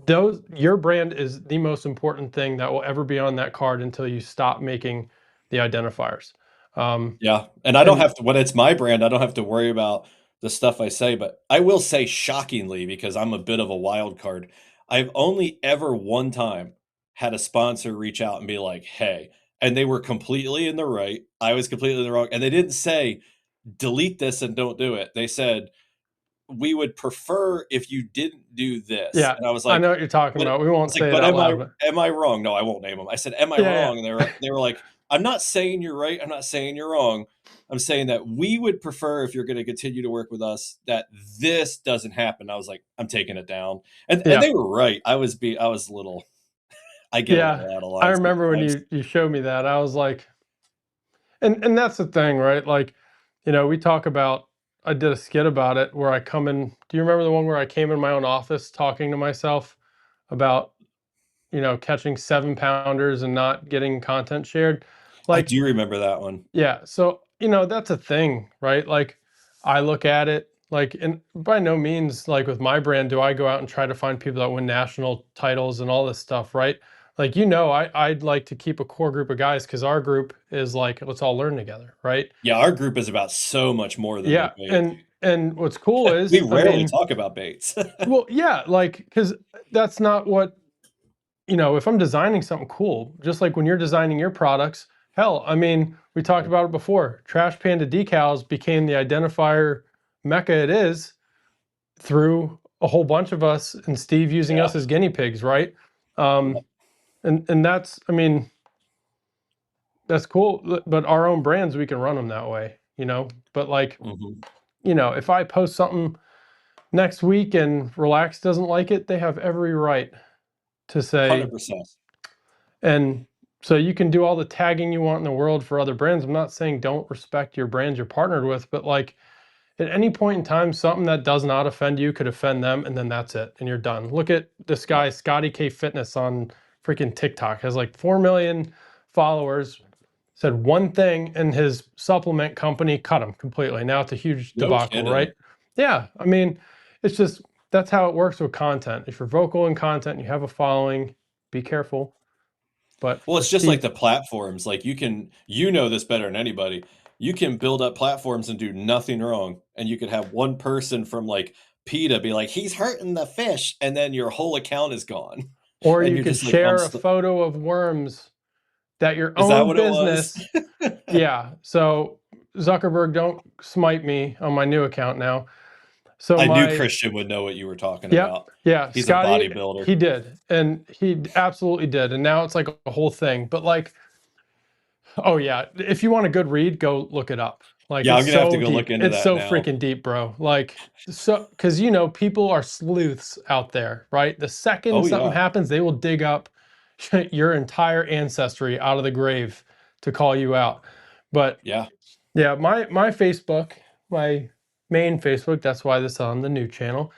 those your brand is the most important thing that will ever be on that card until you stop making the identifiers. Um, Yeah, and I don't and have to when it's my brand, I don't have to worry about the stuff I say, but I will say shockingly, because I'm a bit of a wild card, I've only ever one time had a sponsor reach out and be like, "Hey," and they were completely in the right, I was completely in the wrong, and they didn't say, "Delete this and don't do it." They said, "We would prefer if you didn't do this," yeah, and I was I like, know what you're talking but I about. We won't was like, say it "But out loud, but am I wrong?" No, I won't name them. I said, "Am I yeah, yeah, wrong?" And they were like, "I'm not saying you're right. I'm not saying you're wrong. I'm saying that we would prefer, if you're going to continue to work with us, that this doesn't happen." I was like, "I'm taking it down," and yeah. they were right. I was a little. I get a Yeah, little out of I line remember when sometimes. you showed me that. I was like, and that's the thing, right? Like, we talk about. I did a skit about it where I come in. Do you remember the one where I came in my own office talking to myself about catching 7 pounders and not getting content shared? I Like, do remember that one. yeah, so that's a thing, right? Like I look at it like, and by no means like with my brand do I go out and try to find people that win national titles and all this stuff, right? Like I'd like to keep a core group of guys because our group is like let's all learn together, right? Yeah, our group is about so much more than the Yeah, bait. and what's cool We is, I rarely mean, talk about baits. well, yeah, like because that's not what if I'm designing something cool, just like when you're designing your products, hell, I mean, we talked about it before. Trash Panda decals became the identifier mecca it is through a whole bunch of us and Steve using Yeah. us as guinea pigs, right? Yeah. Um, and that's, I mean, that's cool. But our own brands, we can run them that way, But like, Mhm. if I post something next week and Relax doesn't like it, they have every right to say, 100%. and so you can do all the tagging you want in the world for other brands. I'm not saying don't respect your brands you're partnered with, but like at any point in time, something that does not offend you could offend them, and then that's it, and you're done. Look at this Yep. guy, Scotty K Fitness on freaking TikTok, has like 4 million followers. Said one thing, and his supplement company cut him completely. Now it's a huge No debacle, right? kidding. Yeah, I mean, it's just that's how it works with content. If you're vocal in content, and you have a following, be careful. But Well, for it's just like Steve, the platforms, like, you know this better than anybody. You can build up platforms and do nothing wrong, and you could have one person from, like, PETA be like, "He's hurting the fish," and then your whole account is gone, or and you you're could just like, "I'm share a st." photo of worms that your Is that own what it was? business. Yeah. So Zuckerberg, don't smite me on my new account now. So I knew my Christian would know what you were talking Yep. about. Yeah. He's a Scotty, bodybuilder. he did. And he absolutely did. And now it's like a whole thing. But like, oh yeah, if you want a good read, go look it up. Like Yeah, it's I'm gonna have to so go look deep. into It's that so now. freaking deep, bro. Like so because you know, people are sleuths out there, right? The second Oh something yeah, happens, they will dig up your entire ancestry out of the grave to call you out. But yeah. yeah, my Facebook, my main Facebook, that's why this is on the new channel.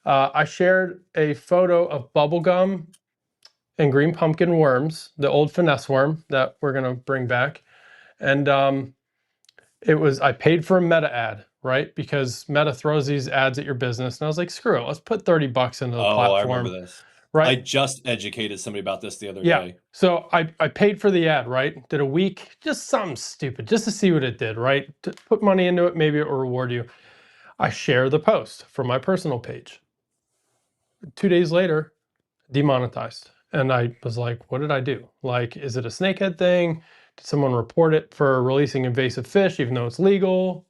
I shared a photo of bubblegum and green pumpkin worms, the old finesse worm that we're gonna bring back. And I paid for a Meta ad, right? Because Meta throws these ads at your business. And I was like, screw it, let's put 30 bucks into the Oh, I remember platform, this. I right? just educated somebody about this the other Yeah. day. So I paid for the ad, right? Did a week, just something stupid, just to see what it did, right? To put money into it, maybe it will reward you. I share the post from my personal page. 2 days later, demonetized. And I was like, what did I do? Like, is it a snakehead thing? Did someone report it for releasing invasive fish, even though it's legal?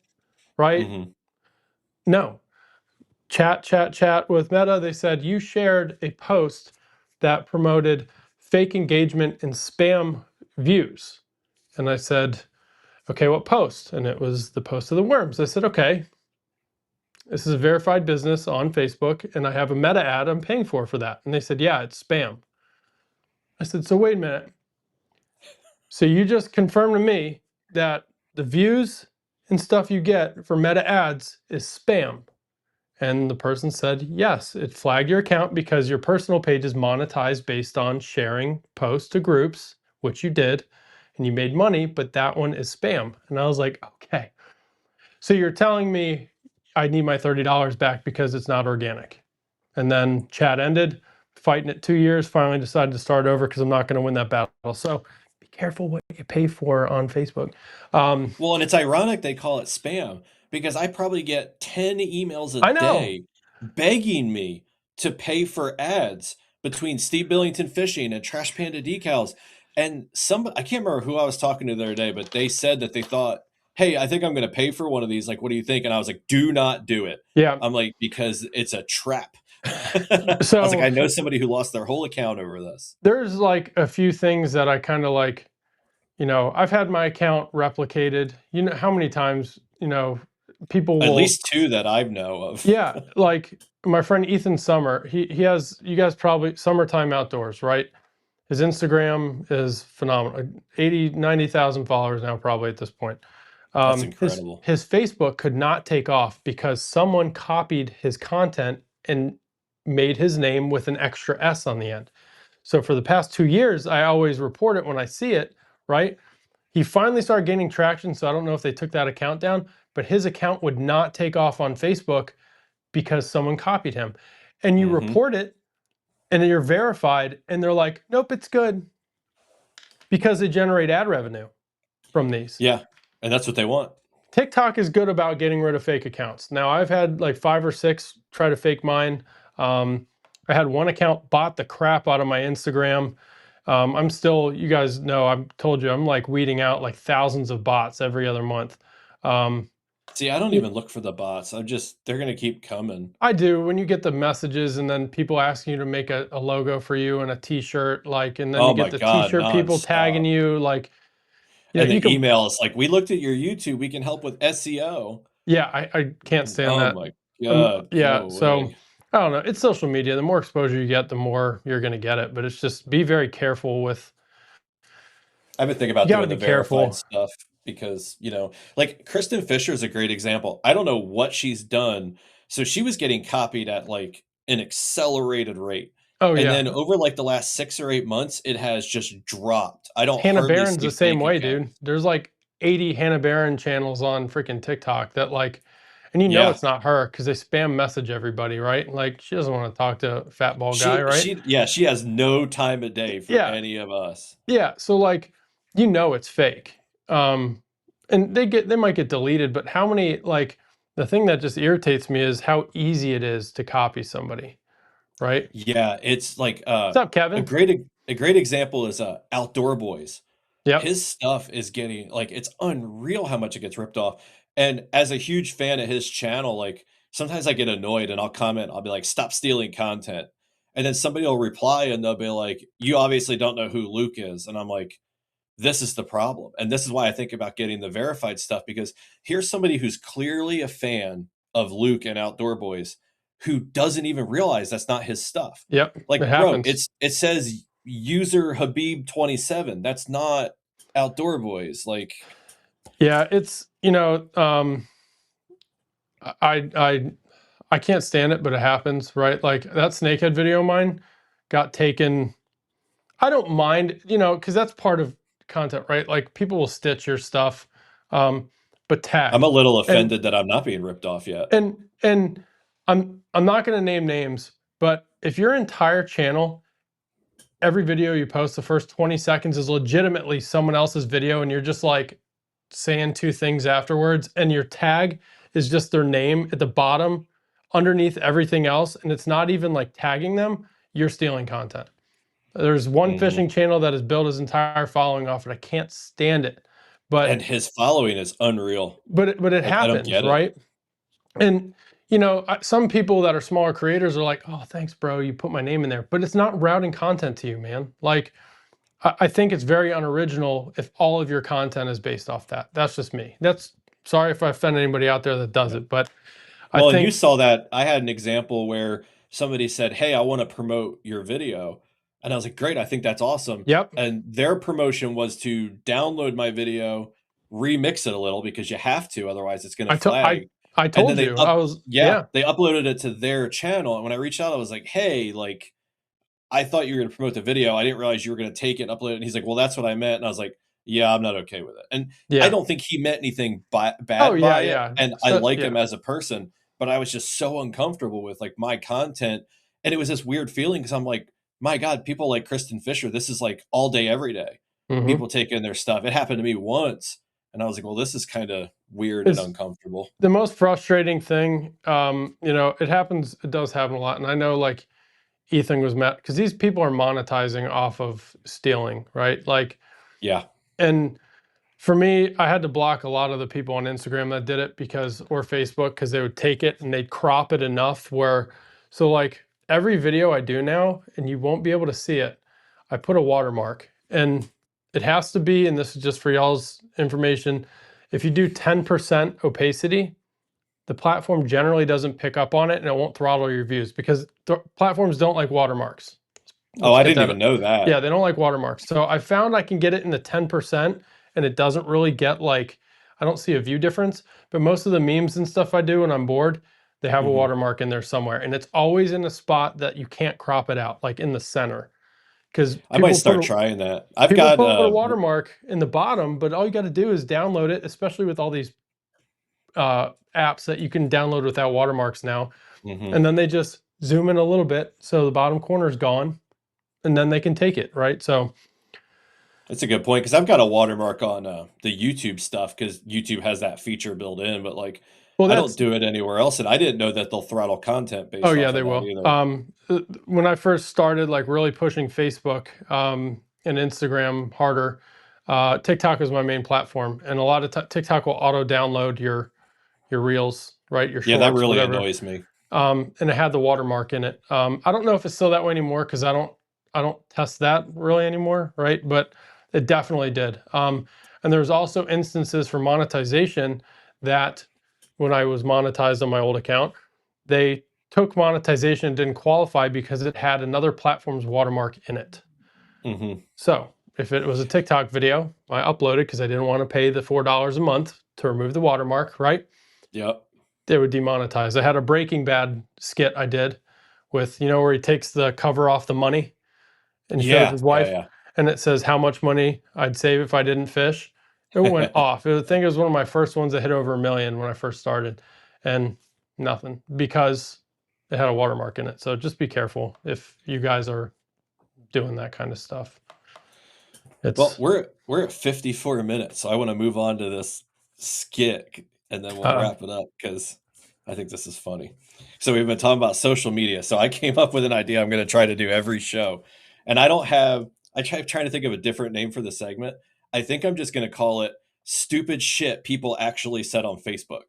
Right? Hmm. No. Chat with Meta. They said you shared a post that promoted fake engagement and spam views. And I said, okay, what post? And it was the post of the worms. I said, okay, this is a verified business on Facebook, and I have a Meta ad I'm paying for that. And they said, yeah, it's spam. I said, so wait a minute. So you just confirmed to me that the views and stuff you get for Meta ads is spam. And the person said, yes, it flagged your account because your personal page is monetized based on sharing posts to groups, which you did, and you made money, but that one is spam. And I was like, okay. So you're telling me I need my $30 back because it's not organic. And then chat ended, fighting it 2 years, finally decided to start over because I'm not going to win that battle. So be careful what you pay for on Facebook. Well, and it's ironic they call it spam because I probably get 10 emails a I know. day begging me to pay for ads between Steve Billington Fishing and Trash Panda Decals. And I can't remember who I was talking to the other day, but they said that they thought, hey, I think I'm going to pay for one of these. Like, what do you think? And I was like, do not do it. Yeah. I'm like, because it's a trap. I was like, So I know somebody who lost their whole account over this. there's like a few things that I kind of like, I've had my account replicated. You know how many times, people At will, least two that I know of. yeah, like my friend Ethan Summer, he has, you guys probably, Summertime Outdoors, right? His Instagram is phenomenal. 80, 90,000 followers now probably at this point. That's His incredible. his Facebook could not take off because someone copied his content and made his name with an extra S on the end. So for the past 2 years, I always report it when I see it, right? He finally started gaining traction, so I don't know if they took that account down, but his account would not take off on Facebook because someone copied him. And you Hmm. report it and you're verified, and they're like, nope, it's good because they generate ad revenue from these. Yeah, and that's what they want. TikTok is good about getting rid of fake accounts. Now, I've had like 5 or 6 try to fake mine. I had one account bought the crap out of my Instagram. I'm still, you guys know, I've told you, I'm like weeding out like thousands of bots every other month. Um, See, I don't y- even look for the bots. They're gonna keep coming. I do when you get the messages and then people asking you to make a logo for you and a t-shirt, like, and then you Oh get my the God, t-shirt people tagging nonstop. you, like, And you the can, emails like, we looked at your YouTube, we can help with SEO. yeah, I can't stand Oh that. my God, Yeah, go so away. I don't know. It's social media. The more exposure you get, the more you're going to get it. But it's just be very careful with. I've been thinking You about got to doing be the verified careful. stuff because, like Kristen Fisher is a great example. I don't know what she's done. So she was getting copied at like an accelerated rate. Oh And yeah, then over like the last 6 or 8 months, it has just dropped. I don't Hannah hardly Barron's the see same fake way, accounts. dude. There's like 80 Hannah Barron channels on freaking TikTok that like, and Yeah. it's not her because they spam message everybody, right? Like she doesn't want to talk to a fat bald guy, right? She has no time of day for Yeah, any of us. yeah. So like, it's fake. Um, and they might get deleted, but how many like the thing that just irritates me is how easy it is to copy somebody, right? Yeah, it's like What's up, a Kevin? great example is Outdoor Boys. Yep. His stuff is getting like it's unreal how much it gets ripped off. And as a huge fan of his channel, like sometimes I get annoyed and I'll comment, I'll be like, stop stealing content. And then somebody will reply and they'll be like, you obviously don't know who Luke is. And I'm like, this is the problem. And this is why I think about getting the verified stuff, because here's somebody who's clearly a fan of Luke and Outdoor Boys who doesn't even realize that's not his stuff. Yep, it Like, bro, happens. it says user Habib 27. That's not Outdoor Boys. Like, Yeah, it's I I can't stand it, but it happens, right? Like that snakehead video of mine got taken. I don't mind, because that's part of content, right? Like people will stitch your stuff, but I'm tag a little and offended that I'm not being ripped off yet. and I'm not going to name names, but if your entire channel, every video you post, the first 20 seconds is legitimately someone else's video, and you're just like saying two things afterwards, and your tag is just their name at the bottom underneath everything else, and it's not even like tagging them, you're stealing content. There's one Mhm. fishing channel that has built his entire following off it. I can't stand it. But And his following is unreal. it Like, I don't happens, get it. right? And some people that are smaller creators are like, "Oh, thanks, bro. You put my name in there." But it's not routing content to you, man. Like I think it's very unoriginal if all of your content is based off that. That's just me. That's sorry if I offend anybody out there that does Yeah. it, but I Well, and you think saw that I had an example where somebody said, "Hey, I wanna promote your video." And I was like, "Great, I think that's awesome." yep. And their promotion was to download my video, remix it a little because you have to, otherwise it's gonna I to, I flag. I And then told you. yeah, Yeah. they uploaded it to their channel, and when I reached out, I was like, "Hey, like, I thought you were gonna promote the video. I didn't realize you were gonna take it and upload it." And he's like, "Well, that's what I meant." And I was like, "Yeah, I'm not okay with it." And I Yeah. don't think he meant anything Oh bad yeah, by it, yeah. and I So like him yeah. as a person, but I was just so uncomfortable with, like, my content, and it was this weird feeling because 'cause I'm like, "My god, people like Kristen Fisher, this is, like, all day, every day. Hmm. People taking their stuff." It happened to me once, and I was like, "Well, this is kinda weird and It's uncomfortable." the most frustrating thing. It happens. It does happen a lot, and I know like Ethan was met because these people are monetizing off of stealing, right? Like, Yeah. and for me, I had to block a lot of the people on Instagram that did it or Facebook because they would take it and they'd crop it enough where, so like every video I do now, and you won't be able to see it, I put a watermark and it has to be, and this is just for y'all's information, if you do 10% opacity, the platform generally doesn't pick up on it and it won't throttle your views because platforms don't like watermarks. Oh, Let's I get didn't that. even know Yeah, that. they don't like watermarks. So I found I can get it in the 10% and it doesn't really get like, I don't see a view difference, but most of the memes and stuff I do when I'm bored, they have a Mhm. watermark in there somewhere. And it's always in a spot that you can't crop it out, like in the center. Because I might start trying that. I've people got, put a watermark in the bottom, but all you got to do is download it, especially with all these apps that you can download without watermarks now. mhm. And then they just zoom in a little bit so the bottom corner is gone and then they can take it, right? So, That's a good point because I've got a watermark on, the YouTube stuff because YouTube has that feature built in, but, like, well, I don't that's, do it anywhere else, and I didn't know that they'll throttle content oh based yeah, off they of that will. either. When I first started like really pushing Facebook and Instagram harder, TikTok was my main platform, and a lot of TikTok will auto download your reels, right? Your Yeah, that shorts, really whatever. annoys me. And it had the watermark in it. I don't know if it's still that way anymore because I don't test that really anymore, right? But it definitely did. And there's also instances for monetization that when I was monetized on my old account, they took monetization and didn't qualify because it had another platform's watermark in it. Mhm. So if it was a TikTok video, I uploaded because I didn't want to pay the $4 a month to remove the watermark, right? Yep. They would demonetize. I had a Breaking Bad skit I did with, where he takes the cover off the money and shows Yeah, his yeah, wife, yeah. and it says how much money I'd save if I didn't fish. It went off. I think it was one of my first ones that hit over 1 million when I first started, and nothing because it had a watermark in it. So just be careful if you guys are doing that kind of stuff. Well, It's we're at 54 minutes, so I wanna move on to this skit, and then we'll uh, wrap it up because I think this is funny. So we've been talking about social media, so I came up with an idea I'm gonna try to do every show, and I don't have trying to think of a different name for the segment. I think I'm just gonna call it "Stupid Shit People Actually Said on Facebook."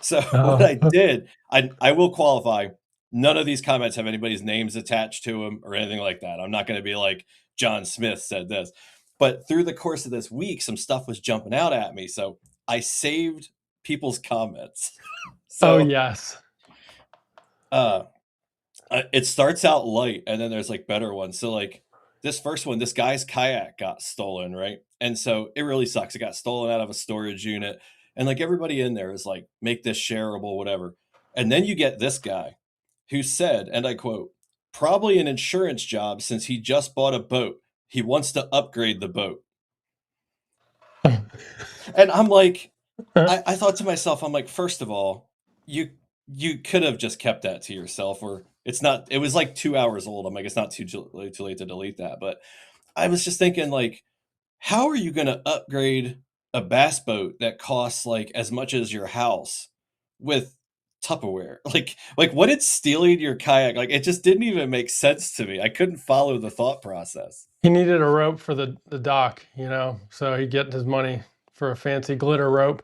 So what Oh. I did, I will qualify. None of these comments have anybody's names attached to them or anything like that. I'm not going to be like John Smith said this. But through the course of this week, some stuff was jumping out at me. So I saved people's comments. Oh, So yes. uh it starts out light and then there's like better ones. So like this first one, this guy's kayak got stolen, right? And so it really sucks. It got stolen out of a storage unit. And like everybody in there is like, make this shareable, whatever. And then you get this guy who said, and I quote, probably an insurance job since he just bought a boat. He wants to upgrade the boat. And I'm like, I thought to myself, I'm like, first of all, you you could have just kept that to yourself, or it's not. It was like 2 hours old. I'm like, it's not too late to delete that. But I was just thinking, like, how are you going to upgrade a bass boat that costs like as much as your house with Tupperware? Like what it's stealing your kayak? Like it just didn't even make sense to me. I couldn't follow the thought process. He needed a rope for the dock, so he'd get his money for a fancy glitter rope.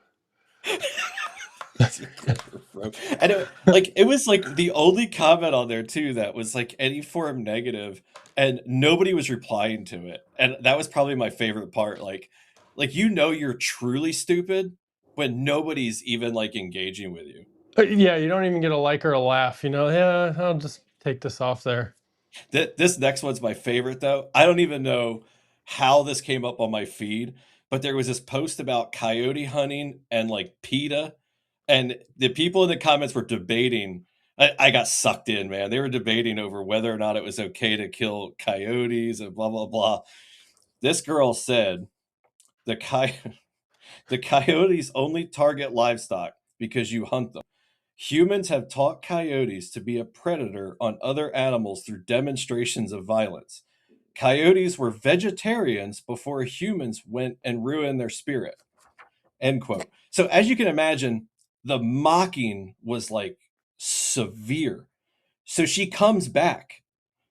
And it was like the only comment on there too that was like any form negative, and nobody was replying to it. And that was probably my favorite part. Like you're truly stupid when nobody's even like engaging with you. Yeah, you don't even get a like or a laugh, Yeah, I'll just take this off there. This next one's my favorite though. I don't even know how this came up on my feed, but there was this post about coyote hunting and like PETA, and the people in the comments were debating. I got sucked in, man. They were debating over whether or not it was okay to kill coyotes and blah blah blah. This girl said the coy- the coyotes only target livestock because you hunt them. Humans have taught coyotes to be a predator on other animals through demonstrations of violence. Coyotes were vegetarians before humans went and ruined their spirit. End quote. So as you can imagine, the mocking was like severe. So she comes back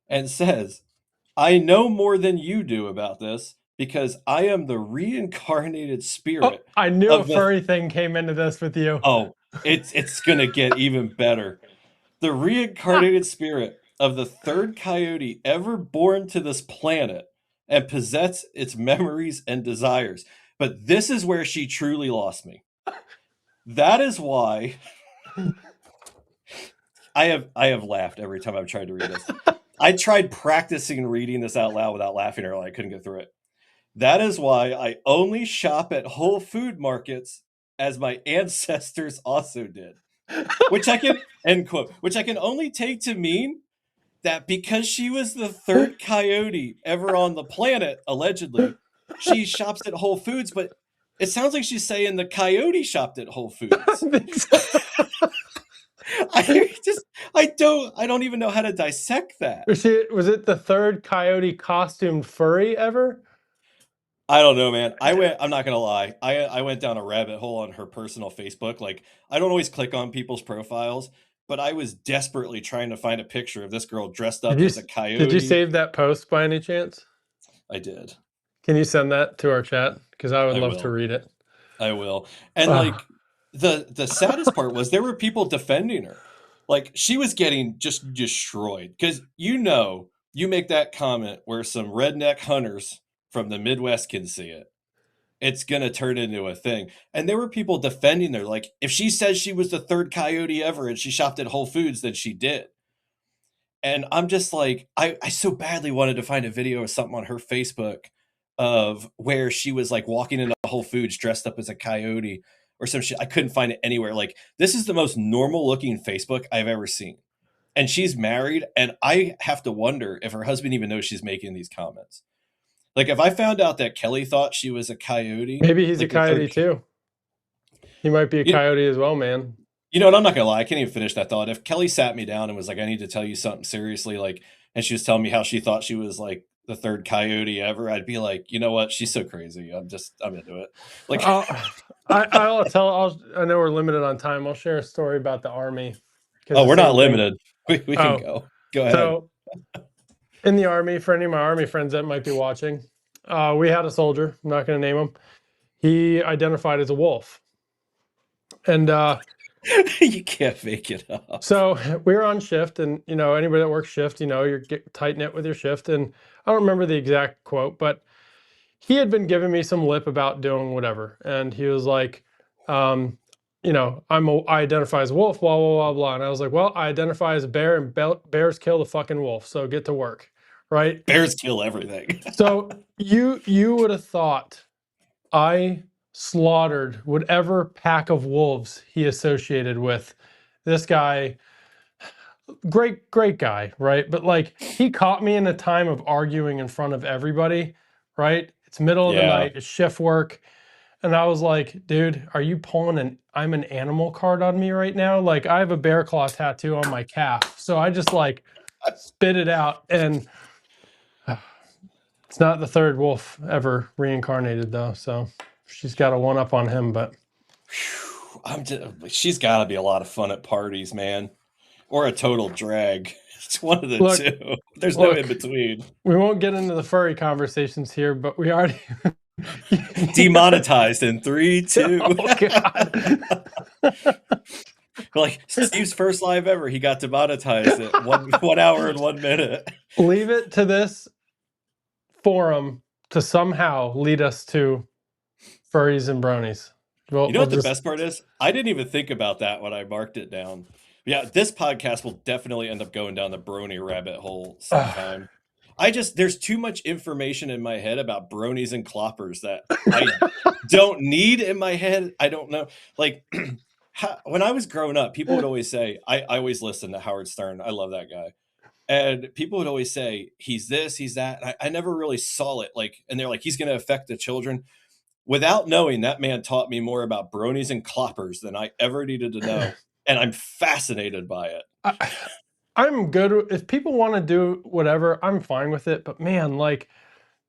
and says, I know more than you do about this because I am the reincarnated Oh, spirit I knew a of the furry thing came into this with you. oh, it's gonna get even better. The reincarnated spirit of the third coyote ever born to this planet and possess its memories and desires. But this is where she truly lost me. That is why I have laughed every time I've tried to read this. I tried practicing reading this out loud without laughing or I couldn't get through it. That is why I only shop at Whole Food markets as my ancestors also did. Which I can end quote, which I can only take to mean that because she was the third coyote ever on the planet, allegedly, she shops at Whole Foods, but it sounds like she's saying the coyote shopped at Whole I Foods. think so. I don't even know how to dissect that. Was it the third coyote costumed furry ever? I don't know, man. I'm not gonna lie. I went down a rabbit hole on her personal Facebook. Like, I don't always click on people's profiles, but I was desperately trying to find a picture of this girl dressed Did up you as a did you coyote. save that post by any chance? I did. Can you send that to our chat? Because I would I love to will. read it. I will. And Ah, like the saddest part was there were people defending her. Like she was getting just destroyed because you make that comment where some redneck hunters from the Midwest can see it. It's gonna turn into a thing. And there were people defending her. Like if she says she was the third coyote ever and she shopped at Whole Foods, then she did. And I'm just like, I so badly wanted to find a video or something on her Facebook of where she was like walking into Whole Foods dressed up as a coyote or some shit. I couldn't find it anywhere. Like, this is the most normal looking Facebook I've ever seen. And she's married, and I have to wonder if her husband even knows she's making these comments. Like, if I found out that Kelly thought she was a coyote, maybe he's a like the third, coyote too. He might be a you, coyote as well, man. You know what? I'm not gonna lie. I can't even finish that thought. If Kelly sat me down and was like, "I need to tell you something seriously," like, and she was telling me how she thought she was like the third coyote ever, I'd be like, you know what? She's so crazy. I'm into it. Like, I'll, I'll tell. I know we're limited on time. I'll share a story about the army because oh, the we're not same thing. limited. We can Oh, go. Go ahead. so in the army, for any of my army friends that might be watching, we had a soldier. I'm not going to name him. He identified as a wolf, and You can't make it up. So we were on shift, and anybody that works shift, you're tight knit with your shift. And I don't remember the exact quote, but he had been giving me some lip about doing whatever, and he was like, um, I identify as a wolf, blah blah blah blah, and I was like, well, I identify as a bear, and bears kill the fucking wolf, so get to work, right? Bears kill everything. So you would have thought I slaughtered whatever pack of wolves he associated with. This guy, great guy, right? But like, he caught me in a time of arguing in front of everybody, right? It's middle of the Yeah. night, it's shift work. And I was like, dude, are you pulling an I'm an animal card on me right now? Like, I have a bear claw tattoo on my calf. So I just like spit it out. And it's not the third wolf ever reincarnated though. So she's got a one up on him, but She's got to be a lot of fun at parties, man, or a total drag. It's one of the look, two. There's no in look, between. we won't get into the furry conversations here, but we already Demonetized in 3, 2. Oh God. Like Steve's first live ever, he got demonetized at 1 hour and 1 minute. Leave it to this forum to somehow lead us to furries and bronies. You know what the best part is? I didn't even think about that when I marked it down. Yeah, this podcast will definitely end up going down the brony rabbit hole sometime. There's too much information in my head about bronies and cloppers that I don't need in my head. I don't know. Like, when I was growing up, people would always say, I always listened to Howard Stern. I love that guy. And people would always say, he's this, he's that. I never really saw it. Like, and they're like, he's going to affect the children. Without knowing, that man taught me more about bronies and cloppers than I ever needed to know. And I'm fascinated by it. I'm good. If people want to do whatever, I'm fine with it. But man, like,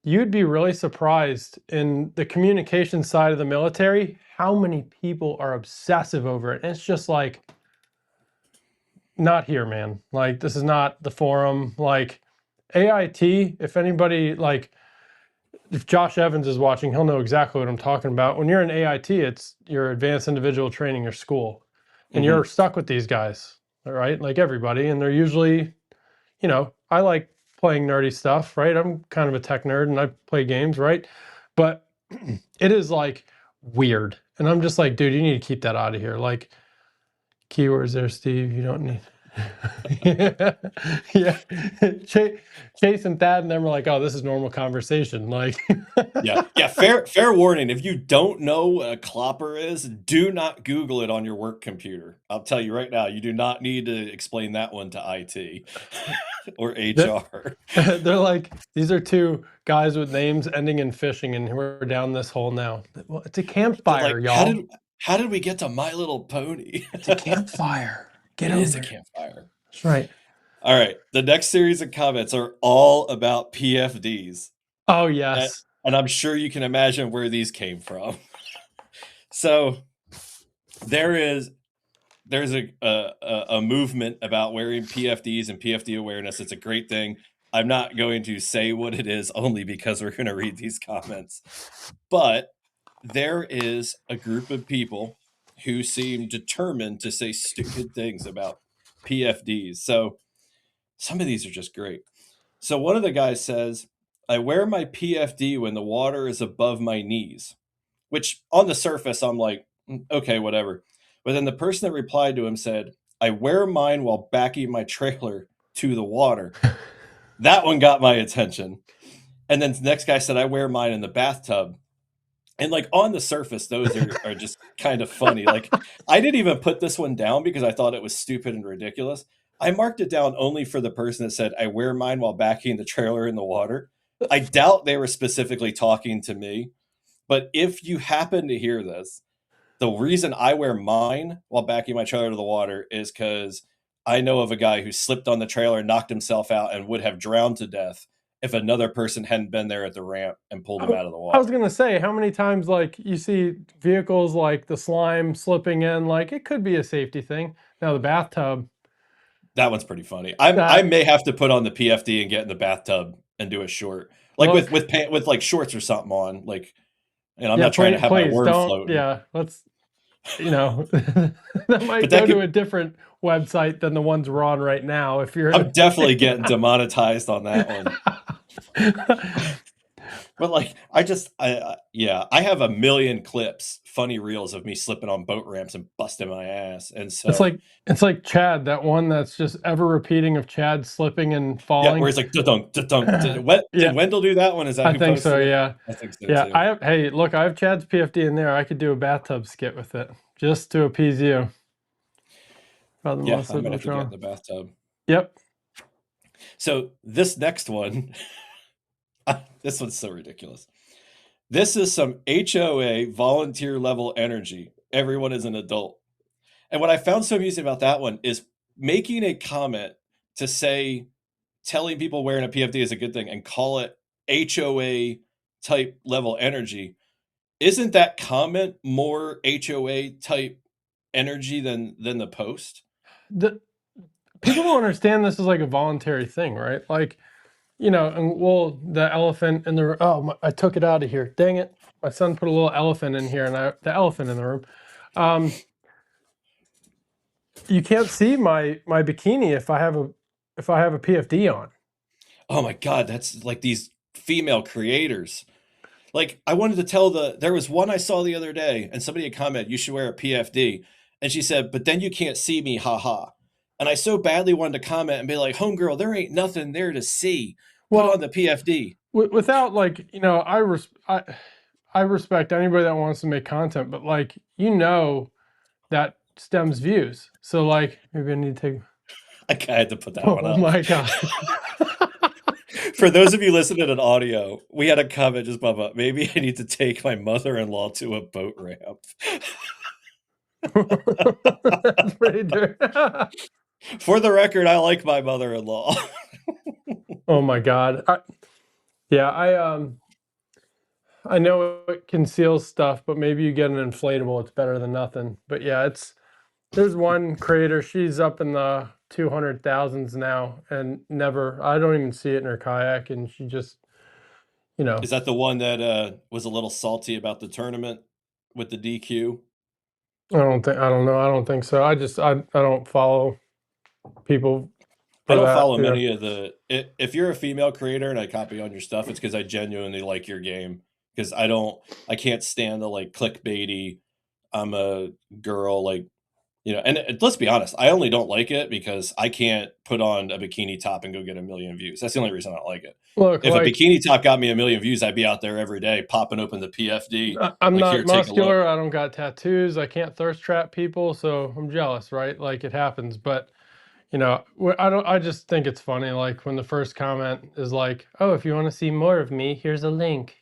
you'd be really surprised in the communication side of the military, how many people are obsessive over it. And it's just like, not here, man. Like, this is not the forum. Like, AIT, if anybody, like, if Josh Evans is watching, he'll know exactly what I'm talking about. When you're in AIT, it's your advanced individual training or school, and you're stuck with these guys, all right? Like everybody, and they're usually, I like playing nerdy stuff, right? I'm kind of a tech nerd and I play games, right? But it is like weird. And I'm just like, dude, you need to keep that out of here. Like, keywords there, Steve. You don't need. Yeah. Chase and Thad and them were like, oh, this is normal conversation. Like, yeah. Fair warning. If you don't know what a clopper is, do not Google it on your work computer. I'll tell you right now, you do not need to explain that one to IT or HR. They're like, these are two guys with names ending in fishing, and we're down this hole now. Well, it's a campfire, Like, y'all. how did we get to My Little Pony? It's a campfire. It is a campfire. That's right. All right. The next series of comments are all about PFDs. Oh, yes. And I'm sure you can imagine where these came from. So there's a movement about wearing PFDs and PFD awareness. It's a great thing. I'm not going to say what it is only because we're going to read these comments. But there is a group of people who seem determined to say stupid things about PFDs. So some of these are just great. So one of the guys says, I wear my PFD when the water is above my knees, which on the surface, I'm like, okay, whatever. But then the person that replied to him said, I wear mine while backing my trailer to the water. That one got my attention. And then the next guy said, I wear mine in the bathtub. And like on the surface, those are just kind of funny. Like, I didn't even put this one down because I thought it was stupid and ridiculous. I marked it down only for the person that said, I wear mine while backing the trailer in the water. I doubt they were specifically talking to me. But if you happen to hear this, the reason I wear mine while backing my trailer to the water is because I know of a guy who slipped on the trailer, knocked himself out, and would have drowned to death if another person hadn't been there at the ramp and pulled him out of the water. I was going to say, how many times, like, you see vehicles like the slime slipping in, like, it could be a safety thing. Now, the bathtub. That one's pretty funny. I may have to put on the PFD and get in the bathtub and do a short. Like, with like shorts or something on. Like, and I'm not trying to have my worm floating. Yeah, let's. that might But go that to could a different website than the ones we're on right now. If you're, I'm definitely getting demonetized on that one. But like, yeah, I have a million clips, funny reels of me slipping on boat ramps and busting my ass. And it's so, like it's like Chad, that one that's just ever repeating of Chad slipping and yeah, where falling. it's like, dunk, dunk. Did Yeah, Wendell do that one? Is that I who think so. posted it? Yeah, I think so yeah. too. Hey, look, I have Chad's PFD in there. I could do a bathtub skit with it just to appease you. Father Yeah, I Melissa might have to get in Beltran. the bathtub. Yep. So this next one, this one's so ridiculous. This is some HOA volunteer level energy. Everyone is an adult. And what I found so amusing about that one is making a comment to say, telling people wearing a PFD is a good thing and call it HOA type level energy. Isn't that comment more HOA type energy than the post? The people don't understand this is like a voluntary thing, right? Like, and well, the elephant in the I took it out of here. Dang it! My son put a little elephant in here, and the elephant in the room. You can't see my bikini if I have a PFD on. Oh my God, that's like these female creators. Like I wanted to there was one I saw the other day and somebody had commented, you should wear a PFD. And she said, but then you can't see me, haha. And I so badly wanted to comment and be like, homegirl, there ain't nothing there to see. Put on Well, the PFD. without like, I respect anybody that wants to make content, but like, that stems views. So like, maybe I need to take. I had to put that one Oh up. my god. For those of you listening in audio, we had a comment just pop up. Maybe I need to take my mother-in-law to a boat ramp. That's pretty true. For the record, I like my mother-in-law. Oh my god. I know it conceals stuff, but maybe you get an inflatable, it's better than nothing. But yeah, there's one creator, she's up in the 200,000s now, and I don't even see it in her kayak, and she just, Is that the one that was a little salty about the tournament with the DQ? I don't know, I don't think so. I don't follow people I for don't that, follow many of if you're a female creator and I copy on your stuff, it's because I genuinely like your game. Because I can't stand the like clickbaity, I'm a girl, like, and let's be honest, I only don't like it because I can't put on a bikini top and go get a million views. That's the only reason I don't like it. Look, If a like, bikini top got me a million views, I'd be out there every day popping open the PFD. I'm Like, not here, take a look. muscular, I don't got tattoos, I can't thirst trap people, so I'm jealous, right? Like, it happens. But I just think it's funny, like when the first comment is like, oh, if you want to see more of me, here's a link.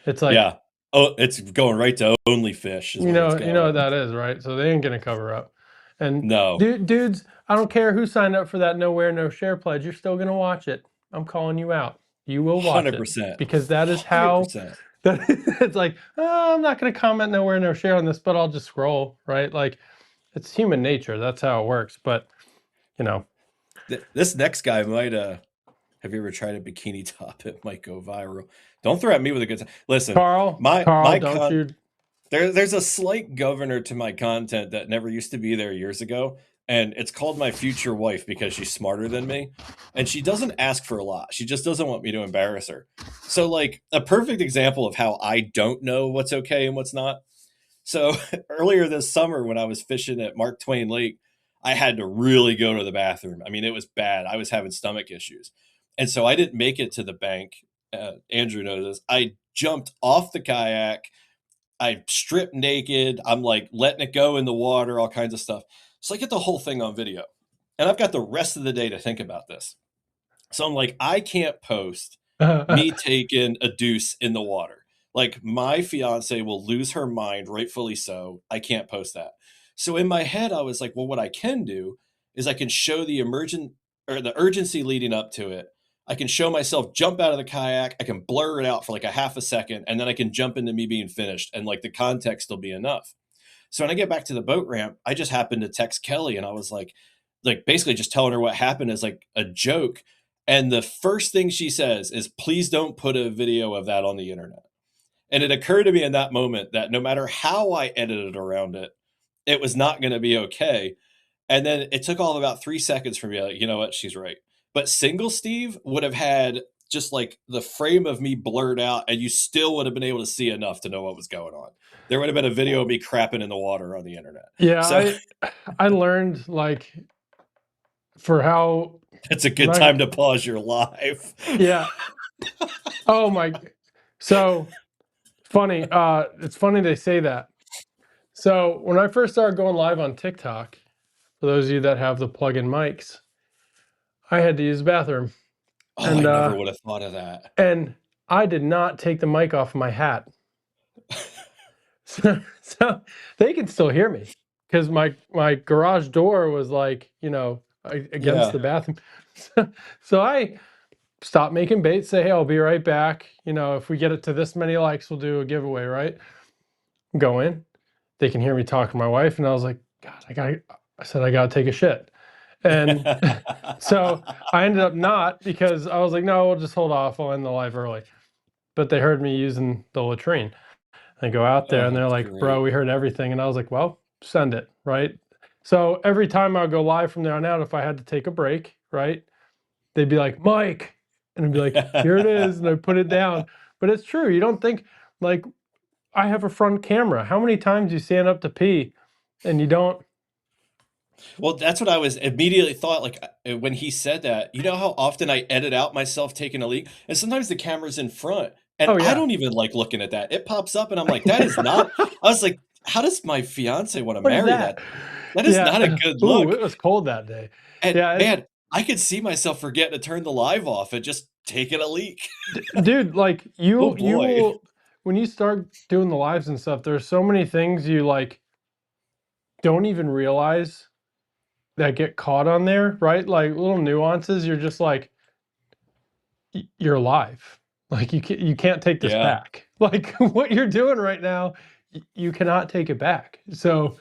It's like, Yeah. Oh, it's going right to only fish is where it's you know going. what that is, right? So they ain't gonna cover up. And No, dudes, I don't care who signed up for that no wear, no share pledge, you're still gonna watch it. I'm calling you out. You will watch it 100%. because that is how 100%. that it's like, oh, I'm not gonna comment no wear, no share on this, but I'll just scroll, right? Like, it's human nature. That's how it works. But you know, This next guy might have you ever tried a bikini top? It might go viral. Don't throw at me with a good time. Listen, Carl, my don't con you? there's a slight governor to my content that never used to be there years ago, and it's called my future wife because she's smarter than me, and she doesn't ask for a lot. She just doesn't want me to embarrass her. So like a perfect example of how I don't know what's okay and what's not. So earlier this summer when I was fishing at Mark Twain Lake, I had to really go to the bathroom. I mean, it was bad. I was having stomach issues. And so I didn't make it to the bank. Andrew knows this. I jumped off the kayak. I stripped naked. I'm like letting it go in the water, all kinds of stuff. So I get the whole thing on video. And I've got the rest of the day to think about this. So I'm like, I can't post me taking a deuce in the water. Like my fiance will lose her mind, rightfully so. I can't post that. So in my head, I was like, well, what I can do is I can show the emergent or the urgency leading up to it. I can show myself jump out of the kayak. I can blur it out for like a half a second, and then I can jump into me being finished, and like the context will be enough. So when I get back to the boat ramp, I just happened to text Kelly, and I was like basically just telling her what happened as like a joke. And the first thing she says is, please don't put a video of that on the internet. And it occurred to me in that moment that no matter how I edited around it, it was not going to be okay. And then it took all of about 3 seconds for me, like, you know what, she's right. But single Steve would have had just like the frame of me blurred out, and you still would have been able to see enough to know what was going on. There would have been a video of me crapping in the water on the internet. Yeah, So I learned like for how it's a when good I time to pause your live. yeah. Oh my. So funny. It's funny they say that. So when I first started going live on TikTok, for those of you that have the plug-in mics, I had to use the bathroom, Oh, and I never would have thought of that. and I did not take the mic off my hat, so they can still hear me because my garage door was like against Yeah. the bathroom. So I stopped making baits. Say, hey, I'll be right back. If we get it to this many likes, we'll do a giveaway, right? Go in. They can hear me talking to my wife, and I was like, God, I said I gotta take a shit. And so I ended up not, because I was like, no, we'll just hold off. I'll end the live early. But they heard me using the latrine. I go out there Oh, and they're that's like, bro, great. we heard everything. And I was like, well, send it, right? So every time I would go live from there on out, if I had to take a break, right, they'd be like, Mike. And I'd be like, here it is. And I put it down. But it's true. You don't think, like, I have a front camera. How many times do you stand up to pee and you don't? Well, that's what I was immediately thought, like, when he said that. You know how often I edit out myself taking a leak? And sometimes the camera's in front, and Oh, I yeah. don't even like looking at that. It pops up, and I'm like, "That is not." I was like, "How does my fiancé wanna What is marry that? that? That is not a Yeah. good Ooh, look." it was cold that day. And, Yeah. man, I could see myself forgetting to turn the live off and just taking a leak. Dude, like Oh, you boy. will, when you start doing the lives and stuff, there's so many things you like don't even realize that get caught on there, right? Like little nuances. You're just like, you're alive. Like you can't take this Yeah. back. Like what you're doing right now, you cannot take it back. So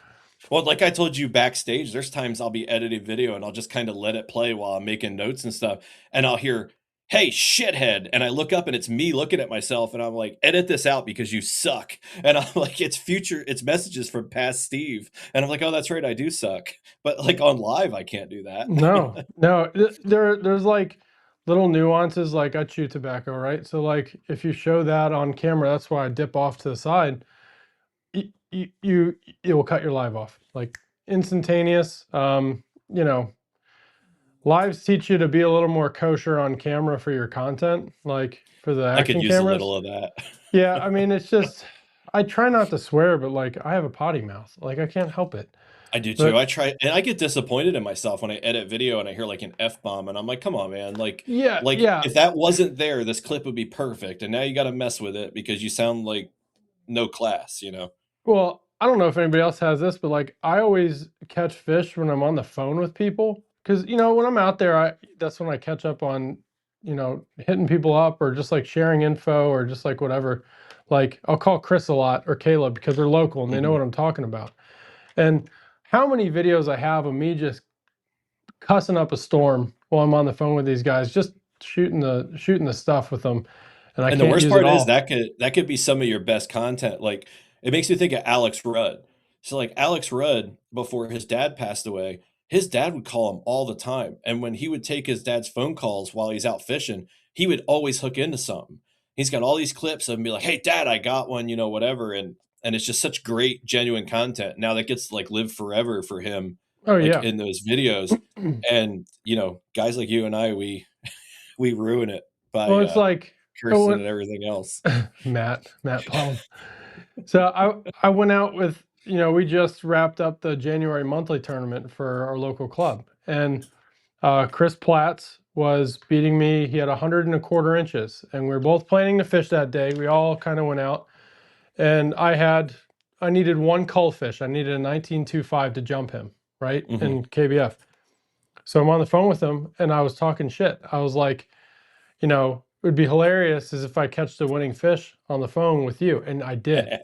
Well, like I told you backstage, there's times I'll be editing video and I'll just kind of let it play while I'm making notes and stuff. And I'll hear, "Hey, shithead." And I look up and it's me looking at myself and I'm like, "Edit this out because you suck." And I'm like, it's messages from past Steve. And I'm like, "Oh, that's right, I do suck." But like on live, I can't do that. no, no, there's like little nuances. Like I chew tobacco, right? So like if you show that on camera, that's why I dip off to the side. You it will cut your live off like instantaneous. You know, lives teach you to be a little more kosher on camera for your content, like for the I could action use a cameras. little of that. Yeah, I mean, it's just I try not to swear, but like I have a potty mouth, like I can't help it. I do too. But I try and I get disappointed in myself when I edit video and I hear like an F bomb and I'm like, "Come on, man. yeah, Like yeah. if that wasn't there, this clip would be perfect. And now you got to mess with it because you sound like no class, you know?" Well, I don't know if anybody else has this, but like I always catch fish when I'm on the phone with people, because when I'm out there, I that's when I catch up on hitting people up or just like sharing info or just like whatever. Like I'll call Chris a lot or Caleb because they're local and they know Mhm. what I'm talking about. And how many videos I have of me just cussing up a storm while I'm on the phone with these guys, just shooting the stuff with them, and I And the can't worst use it part is all. that could be some of your best content. Like, it makes me think of Alex Rudd. So, like, Alex Rudd, before his dad passed away, his dad would call him all the time, and when he would take his dad's phone calls while he's out fishing, he would always hook into something. He's got all these clips of him be like, "Hey, dad, I got one," whatever, and it's just such great, genuine content. Now that gets to, like, live forever for him, Oh like, yeah. in those videos, and, guys like you and I, we ruin it Well, by, it's like cursing oh, and everything else. Matt Plum. So I went out with we just wrapped up the January monthly tournament for our local club, and Chris Platts was beating me. He had 100 1/4 inches, and we were both planning to fish that day. We all kind of went out, and I needed one cull fish. I needed a 19.25 to jump him right Mhm. in KBF. So I'm on the phone with him, and I was talking shit. I was like, it would be hilarious as if I catch the winning fish on the phone with you, and I did.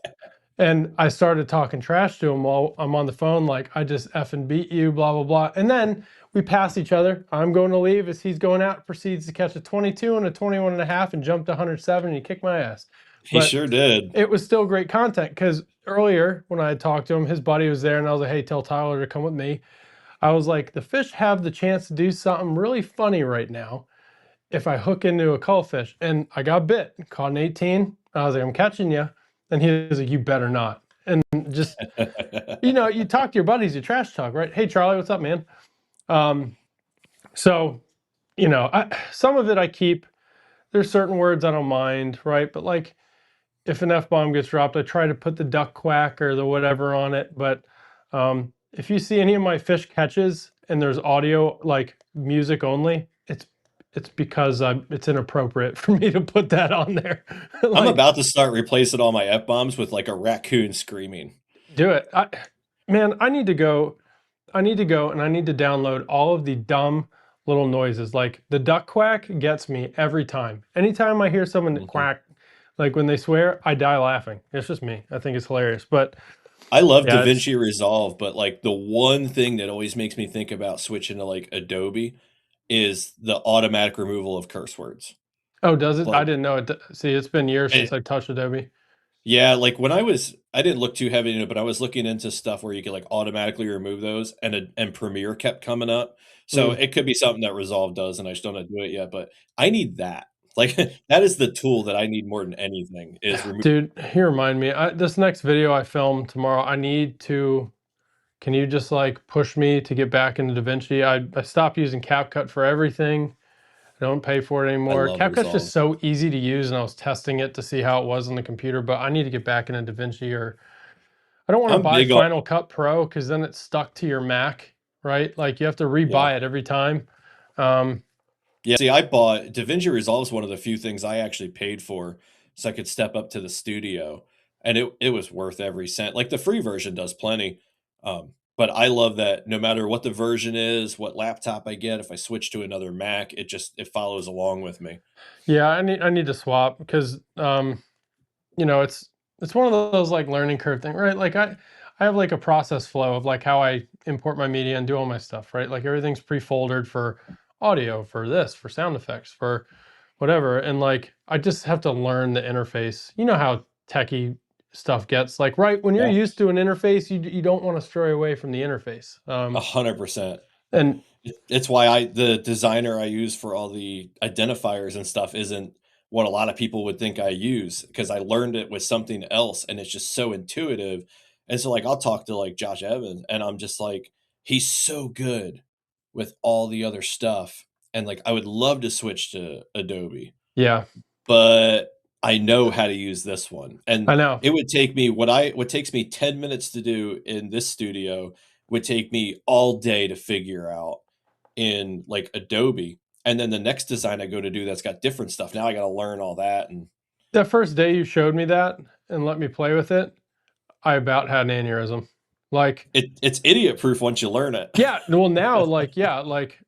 And I started talking trash to him while I'm on the phone, like, I just effing beat you, blah, blah, blah. And then we pass each other. I'm going to leave as he's going out, proceeds to catch a 22 and a 21 and a half and jump to 107, and he kicked my ass. He but sure did. it was still great content because earlier when I had talked to him, his buddy was there and I was like, hey, tell Tyler to come with me. I was like, the fish have the chance to do something really funny right now if I hook into a cullfish. And I got bit, caught an 18. I was like, I'm catching you. And he was like, you better not. And just, you talk to your buddies, you trash talk, right? Hey, Charlie, what's up, man? Um, so, some of it I keep. There's certain words I don't mind, right? But like, if an F-bomb gets dropped, I try to put the duck quack or the whatever on it. But if you see any of my fish catches and there's audio, like music only, it's because it's inappropriate for me to put that on there. I'm Like, about to start replacing all my F-bombs with like a raccoon screaming. do it. Man, I need to go. I need to go and I need to download all of the dumb little noises. Like the duck quack gets me every time. Anytime I hear someone Mhm. quack, like when they swear, I die laughing. It's just me. I think it's hilarious. But I love yeah, it's DaVinci Resolve, but like the one thing that always makes me think about switching to like Adobe is the automatic removal of curse words. oh, does it? I Like didn't know it. See, it's been years eh, since I touched Adobe. yeah, like when I didn't look too heavy into it, but I was looking into stuff where you could like automatically remove those and Premiere kept coming up. So Mm. it could be something that Resolve does and I just don't know how to do it yet, but I need that. Like that is the tool that I need more than anything is remove. Dude, you remind me. This next video I film tomorrow, I need to. Can you just like push me to get back into DaVinci? I stopped using CapCut for everything. I don't pay for it I anymore. love CapCut's just Resolve. so easy to use, and I was testing it to see how it was on the computer, but I need to get back into DaVinci, or I don't want to I'm buy big on Final Cut Pro because then it's stuck to your Mac, right? Like you have to yeah. rebuy it every time. Um, Yeah, see, I bought DaVinci Resolve is one of the few things I actually paid for so I could step up to the studio, and it was worth every cent. Like, the free version does plenty, but I love that no matter what the version is, what laptop I get, if I switch to another Mac, it follows along with me. yeah, I need to swap because it's one of those like learning curve thing, right? Like I have like a process flow of like how I import my media and do all my stuff, right? Like everything's pre-foldered for audio, for this, for sound effects, for whatever. And like I just have to learn the interface. You know how techie stuff gets. Like right when you're Yeah, used to an interface, you don't want to stray away from the interface. 100%. And It's why the designer I use for all the identifiers and stuff isn't what a lot of people would think I use because I learned it with something else and it's just so intuitive. And so like I'll talk to like Josh Evans and I'm just like, he's so good with all the other stuff. And like I would love to switch to Adobe, yeah, but I know how to use this one. And I know. it would take me what takes me 10 minutes to do in this studio would take me all day to figure out in like Adobe. And then the next design I go to do that's got different stuff. Now I got to learn all that and That first day you showed me that and let me play with it, I about had an aneurysm. Like, it's idiot proof once you learn it. yeah, well now, like, yeah, like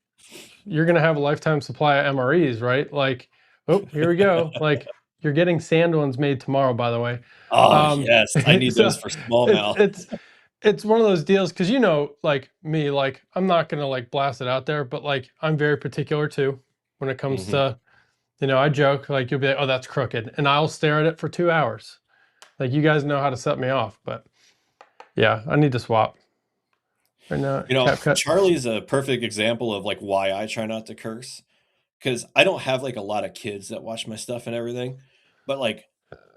you're gonna have a lifetime supply of MREs, right? Like, oh, here we go. Like, you're getting sand ones made tomorrow, by the way. Oh, Um, yes. I need those so for it's smallmouth. it's it's one of those deals because like me, like I'm not gonna like blast it out there, but like I'm very particular too when it comes Mhm. to, I joke like you'll be like, oh, that's crooked, and I'll stare at it for 2 hours. Like you guys know how to set me off, but yeah, I need to swap right now. You know, CapCut. Charlie's a perfect example of like why I try not to curse because I don't have like a lot of kids that watch my stuff and everything. But like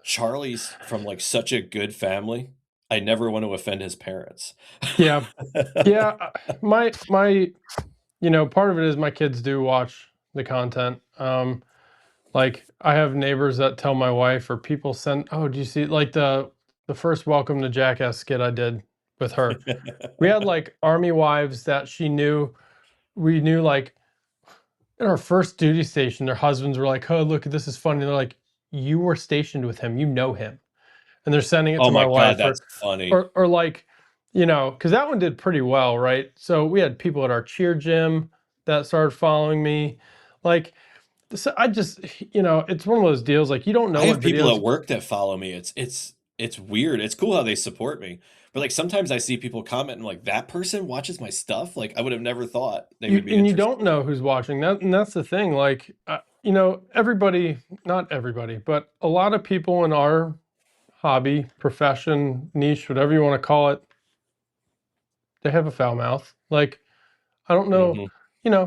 Charlie's from like such a good family. I never want to offend his parents. Yeah, yeah. My part of it is my kids do watch the content. Like I have neighbors that tell my wife or people send, oh, do you see like the first Welcome to Jackass skit I did with her? We had like army wives that we knew like in our first duty station, their husbands were like, oh, look, this is funny. They're like, you were stationed with him, you know him. And they're sending it Oh to my my god, wife that's or funny. or like, because that one did pretty well, right? So we had people at our cheer gym that started following me. Like, so I just, it's one of those deals like you don't know I have what people videos. at work that follow me. It's weird. It's cool how they support me. But like sometimes I see people comment and like that person watches my stuff. Like I would have never thought they would be You interested. don't know who's watching that, and that's the thing. Like, everybody, not everybody, but a lot of people in our hobby, profession, niche, whatever you want to call it, they have a foul mouth. Like, I don't know, Hmm.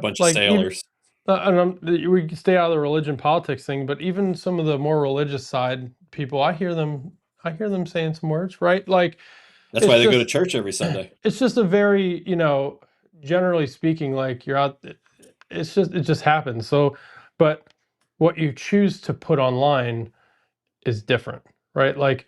Bunch of like even, sailors. and we can stay out of the religion politics thing, but even some of the more religious side people, I hear them saying some words, right? Like, That's why it's they go to just, church every Sunday. it's just a very, generally speaking, like you're out, it just happens. So, but what you choose to put online is different, right? Like,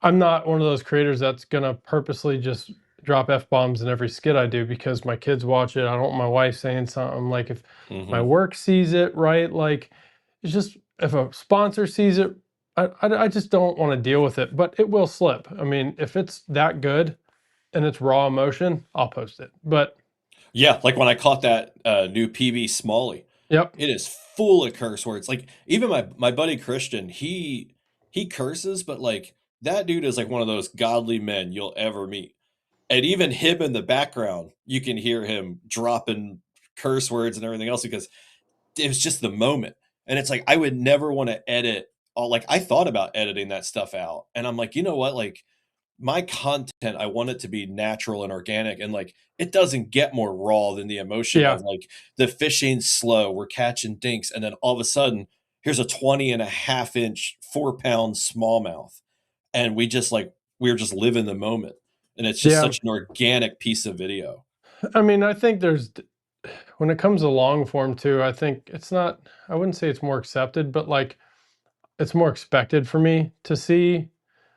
I'm not one of those creators that's gonna purposely just drop f bombs in every skit I do because my kids watch it. I don't want my wife saying something. Like, if my Hmm. work sees it, right? Like, it's just, if a sponsor sees it, I just don't want to deal with it. But it will slip. I mean, if it's that good and it's raw emotion, I'll post it. But Yeah, like when I caught that new PB Smalley, yep, it is full of curse words. Like even my buddy Christian, he curses, but like that dude is like one of those godly men you'll ever meet. And even him in the background, you can hear him dropping curse words and everything else because it was just the moment. And it's like I would never want to edit all like I thought about editing that stuff out. And I'm like, you know what? Like my content, I want it to be natural and organic. And like it doesn't get more raw than the emotion yeah, of like the fishing slow, we're catching dinks, and then all of a sudden, here's a 20.5 inch, 4 pound smallmouth. And we're just living the moment. And it's just yeah. such an organic piece of video. I mean, I think when it comes to long form too, I think it's not. I wouldn't say it's more accepted, but like it's more expected for me to see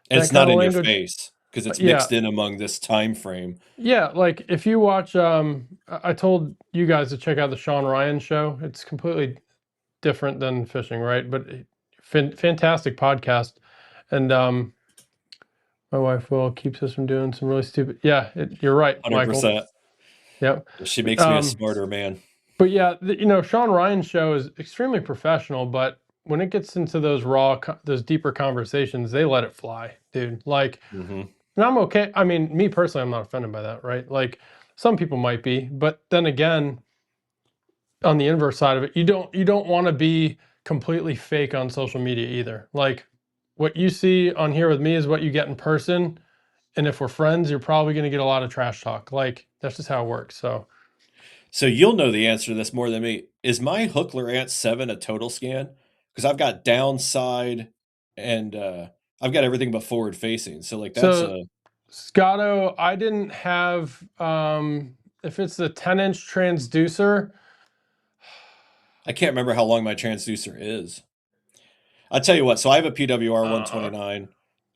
And that it's kind not of in your language. face because it's Yeah, mixed in among this time frame. yeah. Like, if you watch, I told you guys to check out the Sean Ryan show. It's completely different than fishing, right? But fantastic podcast. And my wife will keeps us from doing some really stupid. Yeah, you're right, Michael. 100%. Yep. She But, makes me a smarter man. yeah, Sean Ryan's show is extremely professional, but when it gets into those those deeper conversations, they let it fly, dude. Like, Mhm. and I'm okay. I mean, me personally, I'm not offended by that, right? Like, some people might be, but then again, on the inverse side of it, you don't want to be completely fake on social media either. Like, what you see on here with me is what you get in person, and if we're friends, you're probably going to get a lot of trash talk. Like, that's just how it works. So, So you'll know the answer to this more than me. Is my Hookler Ant 7 a total scan? Because I've got downside and I've got everything but forward facing. So like that's so a Scotto, I didn't have, if it's the 10-inch transducer. I can't remember how long my transducer is. I'll tell you what, so I have a PWR Uh,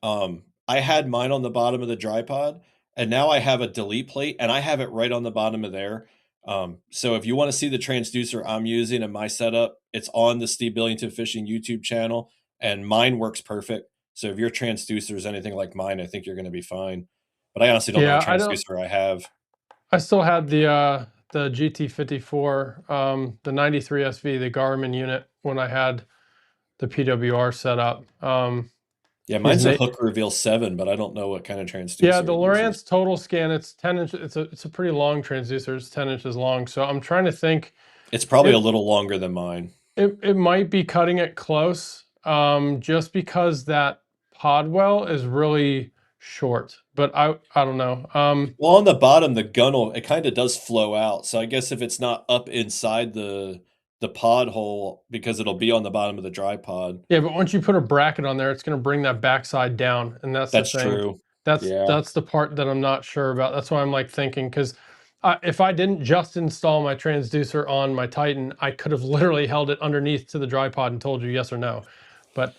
129. I had mine on the bottom of the dry pod, and now I have a delete plate, and I have it right on the bottom of there. So if you want to see the transducer I'm using in my setup, it's on the Steve Billington Fishing YouTube channel, and mine works perfect. So if your transducer is anything like mine, I think you're going to be fine. But I honestly don't know what yeah, I don't. transducer I have. I still had the GT54, the 93 SV, the Garmin unit when I had the PWR set up. Yeah, He's mine's a Nate. Hook Reveal 7, but I don't know what kind of Yeah, transducer the it uses. Lowrance total scan. It's 10 inches. It's a pretty long transducer. It's 10 inches long. So I'm trying to think. It's probably a It little longer than mine. it might be cutting it close. Just because that pod well is really short. But I don't know. Well, on the bottom, the gunnel, it kinda does flow out, so I guess if it's not up inside the pod hole because it'll be on the bottom of the dry pod. Yeah, but once you put a bracket on there, it's going to bring that backside down, and that's the That's thing. true. That's Yeah. that's the part that I'm not sure about. That's why I'm like thinking, because if I didn't just install my transducer on my Titan, I could have literally held it underneath to the dry pod and told you yes or no. But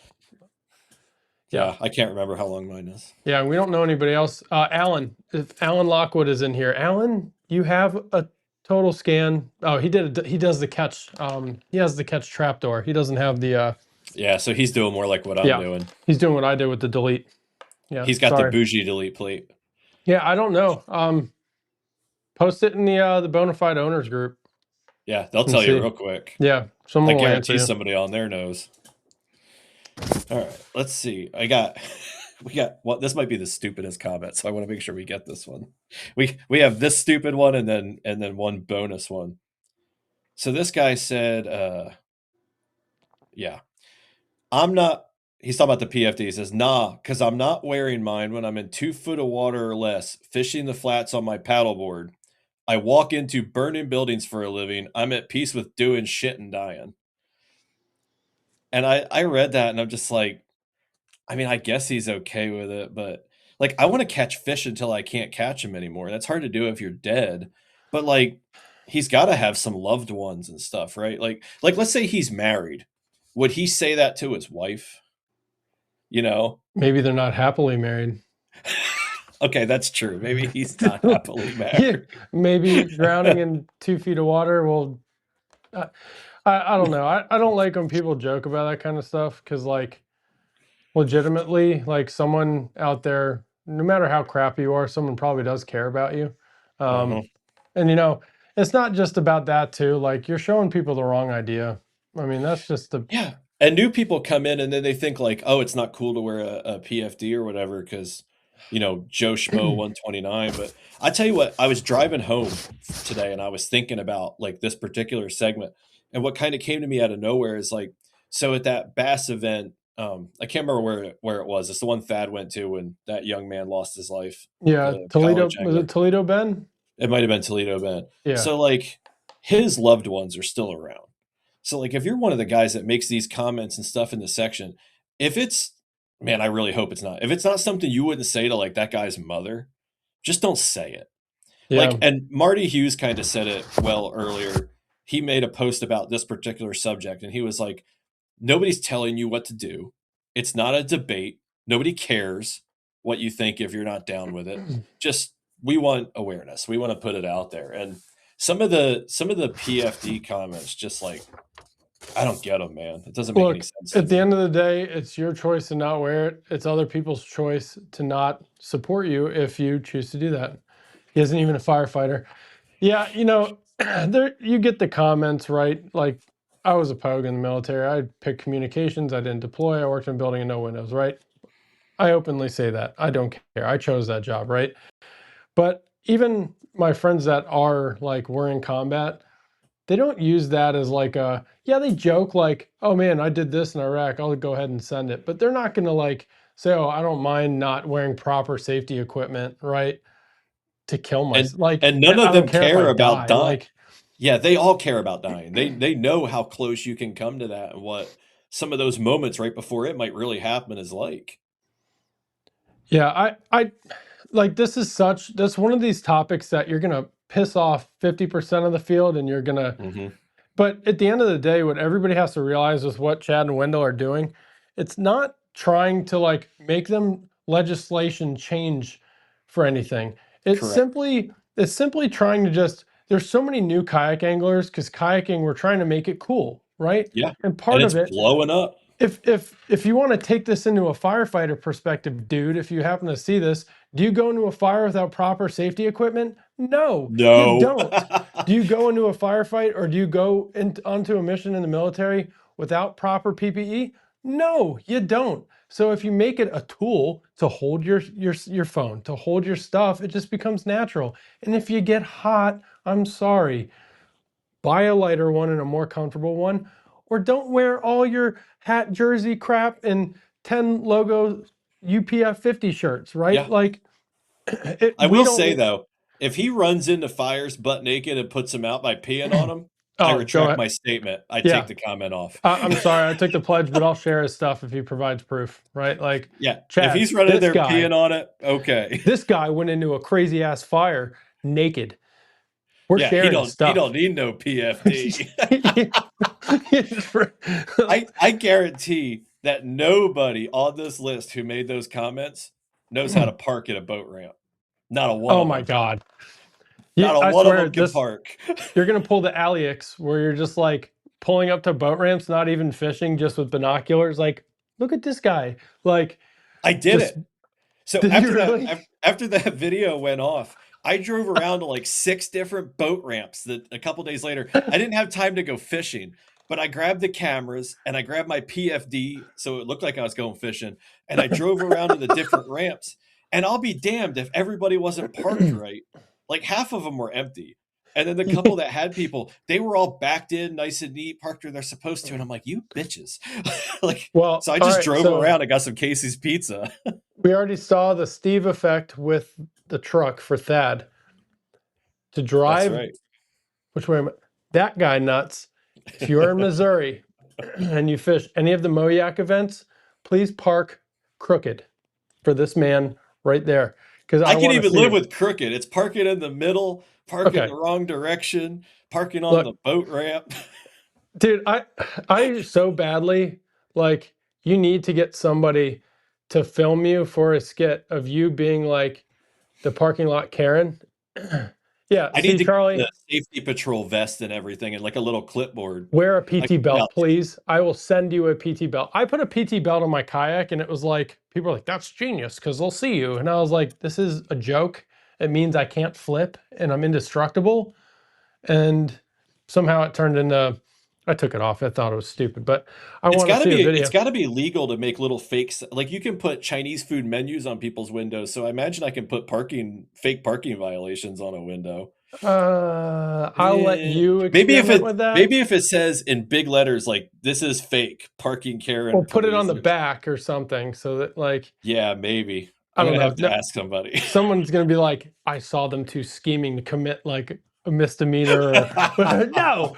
yeah, Yeah, I can't remember how long mine is. yeah, and we don't know anybody else. Alan, if Alan Lockwood is in here, Alan, you have a total scan. Oh, he does the catch. He has the catch trapdoor. He doesn't have the. Yeah, so he's doing more like what I'm Yeah, doing. he's doing what I did with the delete. Yeah, He's got the sorry. bougie delete plate. Yeah, I don't know. Post it in the bona fide owners group Yeah, they'll and tell you see. real quick. Yeah, I someone will answer guarantee you. somebody on there knows. Alright, let's see. I got we got well, this might be the stupidest comment, so I wanna make sure we get this one. We have this stupid one and then one bonus one. So this guy said, Yeah. I'm not he's talking about the PFD. He says, "Nah, because I'm not wearing mine when I'm in 2 foot of water or less, fishing the flats on my paddleboard. I walk into burning buildings for a living. I'm at peace with doing shit and dying." And I read that and I'm just like, I mean, I guess he's okay with it, but, like, I wanna catch fish until I can't catch them anymore. That's hard to do if you're dead, but, like, he's gotta have some loved ones and stuff, right? Like, let's say he's married. Would he say that to his wife? You know? Maybe they're not happily married. Okay, that's true. Maybe he's not happily Yeah, married. maybe drowning in 2 feet of water will. I, I don't know. I don't like when people joke about that kind of stuff because, like, legitimately, like, someone out there, no matter how crappy you are, someone probably does care about you. Mhm. And it's not just about that too. Like, you're showing people the wrong idea. I mean, that's just the. Yeah, and new people come in and then they think like, "Oh, it's not cool to wear a PFD or whatever because Joe Schmo 129." But I tell you what, I was driving home today and I was thinking about, like, this particular segment, and what kinda came to me out of nowhere is, like, so at that bass event, I can't remember where it was. It's the one Thad went to when that young man lost his life, Yeah, the Toledo, college was angler. it Toledo Ben? It might have been Toledo Bend. Yeah. So, like, his loved ones are still around. So, like, if you're one of the guys that makes these comments and stuff in the section, if it's man, I really hope it's not. If it's not something you wouldn't say to, like, that guy's mother, just don't say it. Like, Yeah. and Marty Hughes kinda said it well earlier. He made a post about this particular subject, and he was like, "Nobody's telling you what to do. It's not a debate. Nobody cares what you think if you're not down with it. Just we want awareness. We wanna put it out there." And some of the PFD comments just like, I don't get them, man. It doesn't make any Look, sense to at the me. end of the day, it's your choice to not wear it. It's other people's choice to not support you if you choose to do that. He isn't even a firefighter. Yeah, there you get the comments, right? Like, I was a pogue in the military. I picked communications. I didn't deploy. I worked in a building and no windows, right? I openly say that. I don't care. I chose that job, right? But even my friends that are like were in combat, they don't use that as like a, yeah, they joke like, oh man, I did this in Iraq, I'll go ahead and send it. But they're not going to like say, oh, I don't mind not wearing proper safety equipment, right? To kill And myself. Like, and none of I don't them care if I care about die. dying. Like, Yeah, they all care about dying. They know how close you can come to that and what some of those moments right before it might really happen is like. yeah, I like that's one of these topics that you're going to piss off 50% of the field and you're going to. Mhm. But at the end of the day, what everybody has to realize is what Chad and Wendell are doing. It's not trying to like make them legislation change for anything. It's Correct. simply it's simply trying to just there's so many new kayak anglers because kayaking we're trying to make it cool, right? Yeah, And and part it's of it blowing up. if you want to take this into a firefighter perspective, dude, if you happen to see this, do you go into a fire without proper safety equipment? No, you No. don't. Do you go into a firefight or do you go onto a mission in the military without proper PPE? No, you don't. So if you make it a tool to hold your phone, to hold your stuff, it just becomes natural. And if you get hot, I'm sorry, buy a lighter one and a more comfortable one, or don't wear all your hat jersey crap and 10 logo UPF 50 shirts, right? Yeah. Like I we will say, don't. though, if he runs into fires butt naked and puts them out by peeing on them, I Oh, go retract ahead. my statement. I take Yeah. the comment off. I'm sorry, I took the pledge, but I'll share his stuff if he provides proof, right? Like, Yeah, if Chad, he's running there peeing on it, okay. this guy went into a crazy ass fire naked. We're Yeah, he sharing his don't stuff. need no PFD. I guarantee that nobody on this list who made those comments knows how to park at a boat ramp. Not a one Oh of my them. God. Not a I one of swear them can this park. you're gonna pull the Alex where you're just like pulling up to boat ramps, not even fishing, just with binoculars. Like, look at this guy. Like, I did just it. So did you really? after that video went off, I drove around to like 6 different boat ramps that a couple days later, I didn't have time to go fishing, but I grabbed the cameras and I grabbed my PFD so it looked like I was going fishing, and I drove around to the different ramps, and I'll be damned if everybody wasn't parked right. Like half of them were empty. And then the couple that had people, they were all backed in, nice and neat, parked where they're supposed to. And I'm like, you bitches. Like, Well, so I all just right. drove So around and got some Casey's pizza. we already saw the Steve effect with the truck for Thad to That's drive. right. Which way? That guy nuts. If you're in Missouri and you fish any of the Moyak events, please park crooked for this man right there because I I can want to even see live you. with crooked. It's parking in the middle, parking the Okay, wrong direction, parking on the look, boat ramp. dude, I so badly like you need to get somebody to film you for a skit of you being like the parking lot Karen. Yeah, I need see, to get Charlie, the safety patrol vest and everything and like a little clipboard. wear a Like, PT yeah, belt, please. I will send you a PT belt. I put a PT belt on my kayak and it was like, people are like, that's genius because they'll see you. And I was like, this is a joke. It means I can't flip and I'm indestructible. And somehow it turned into, I took it off. I thought it was stupid, but I want to see a it's video. got to be legal to make little fakes. Like you can put Chinese food menus on people's windows. So I imagine I can put fake parking violations on a window. I'll let Eh, you experiment with that. maybe if it says in big letters like this is fake parking Or Karen put it on police. the back or something so that like, Yeah, maybe. I I'm don't gonna know. have to No, ask somebody. someone's gonna be like, I saw them two scheming to commit like a misdemeanor or no.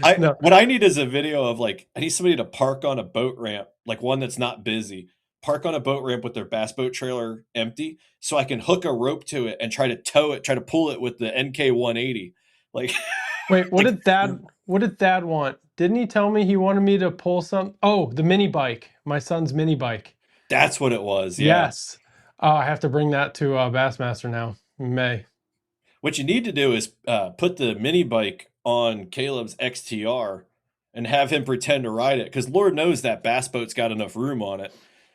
I No. what I need is a video of like I need somebody to park on a boat ramp, like one that's not busy. Park on a boat ramp with their bass boat trailer empty, so I can hook a rope to it and try to tow it, try to pull it with the NK 180. Like, Wait, like what did Thad want? Didn't he tell me he wanted me to pull some? Oh, the mini bike, my son's mini bike. that's what it was. Yeah. Yes. Oh, I have to bring that to Bassmaster now in May. What you need to do is put the mini bike on Caleb's XTR and have him pretend to ride it, because Lord knows that bass boat's got enough room on it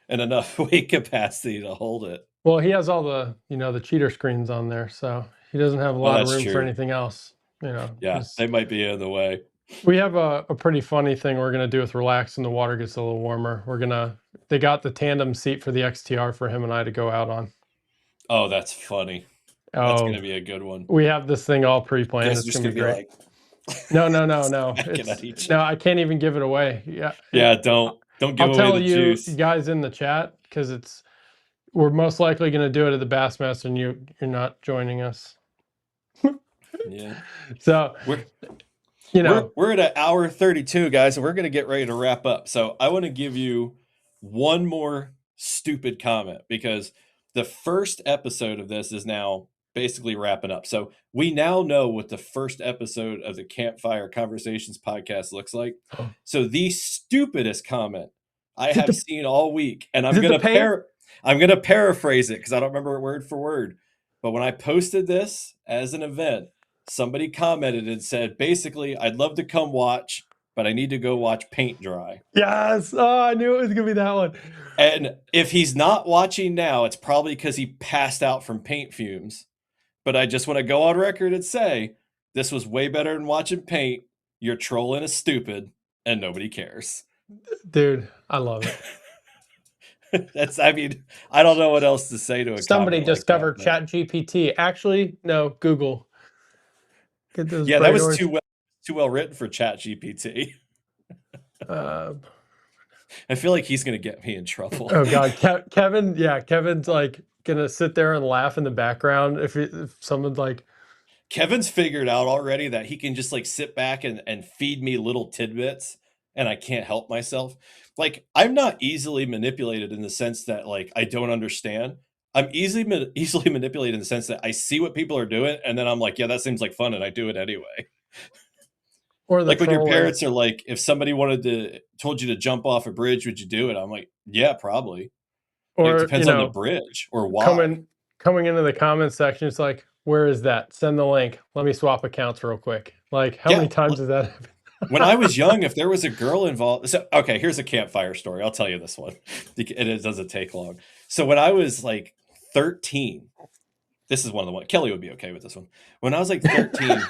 and enough weight capacity to hold it. Well, he has all the, the cheater screens on there, so he doesn't have a Oh, lot of that's room for true. anything else. Yeah, they might be in the way. We have a pretty funny thing we're gonna do with Relax when the water gets a little warmer. They got the tandem seat for the XTR for him and I to go out on. Oh, that's funny. That's Oh, gonna be a good one. we have this thing all You pre-planned. guys are It's just gonna be gonna be great. like No, no, no, no. hacking at each No, other. I can't even give it away. Yeah, Yeah, don't give I'll away tell the you juice. guys in the chat because we're most likely gonna do it at the Bassmaster and you're not joining us. Yeah. So, We're you know, we're at an hour 32, guys, and we're gonna get ready to wrap up. So I want to give you one more stupid comment because the first episode of this is now basically wrapping up. So we now know what the first episode of the Campfire Conversations podcast looks like. So the stupidest comment I is it have the seen all week, and is it the paint? I'm gonna paraphrase it because I don't remember it word for word. But when I posted this as an event, somebody commented and said, basically, I'd love to come watch, but I need to go watch paint dry. Yes. Oh, I knew it was gonna be that one. And if he's not watching now, it's probably because he passed out from paint fumes. But I just want to go on record and say this was way better than watching paint. You're trolling is stupid and nobody cares. Dude, I love it. I mean, I don't know what else to say to a Somebody comment like that. discovered But Chat GPT. Actually, no, Google. Get those yeah, that bright was orange. too well written for Chat GPT. Uh, I feel like he's going to get me in trouble. oh God, Kevin. Yeah, Kevin's like gonna sit there and laugh in the background if someone's like, Kevin's figured out already that he can just like sit back and feed me little tidbits and I can't help myself. Like I'm not easily manipulated in the sense that like I don't understand. I'm easily manipulated in the sense that I see what people are doing and then I'm like, yeah, that seems like fun and I do it anyway. or the Like when your trolling, parents are like, if somebody told you to jump off a bridge, would you do it? I'm like, yeah, probably. Like it or depends on the bridge or why. coming into the comments section. It's like, where is that? Send the link. Let me swap accounts real quick. Like, how many Yeah. times has that happened? When I was young, if there was a girl involved, so okay, here's a campfire story. I'll tell you this one, and it doesn't take long. So when I was like 13, this is one of the ones. Kelly would be okay with this one. When I was like 13,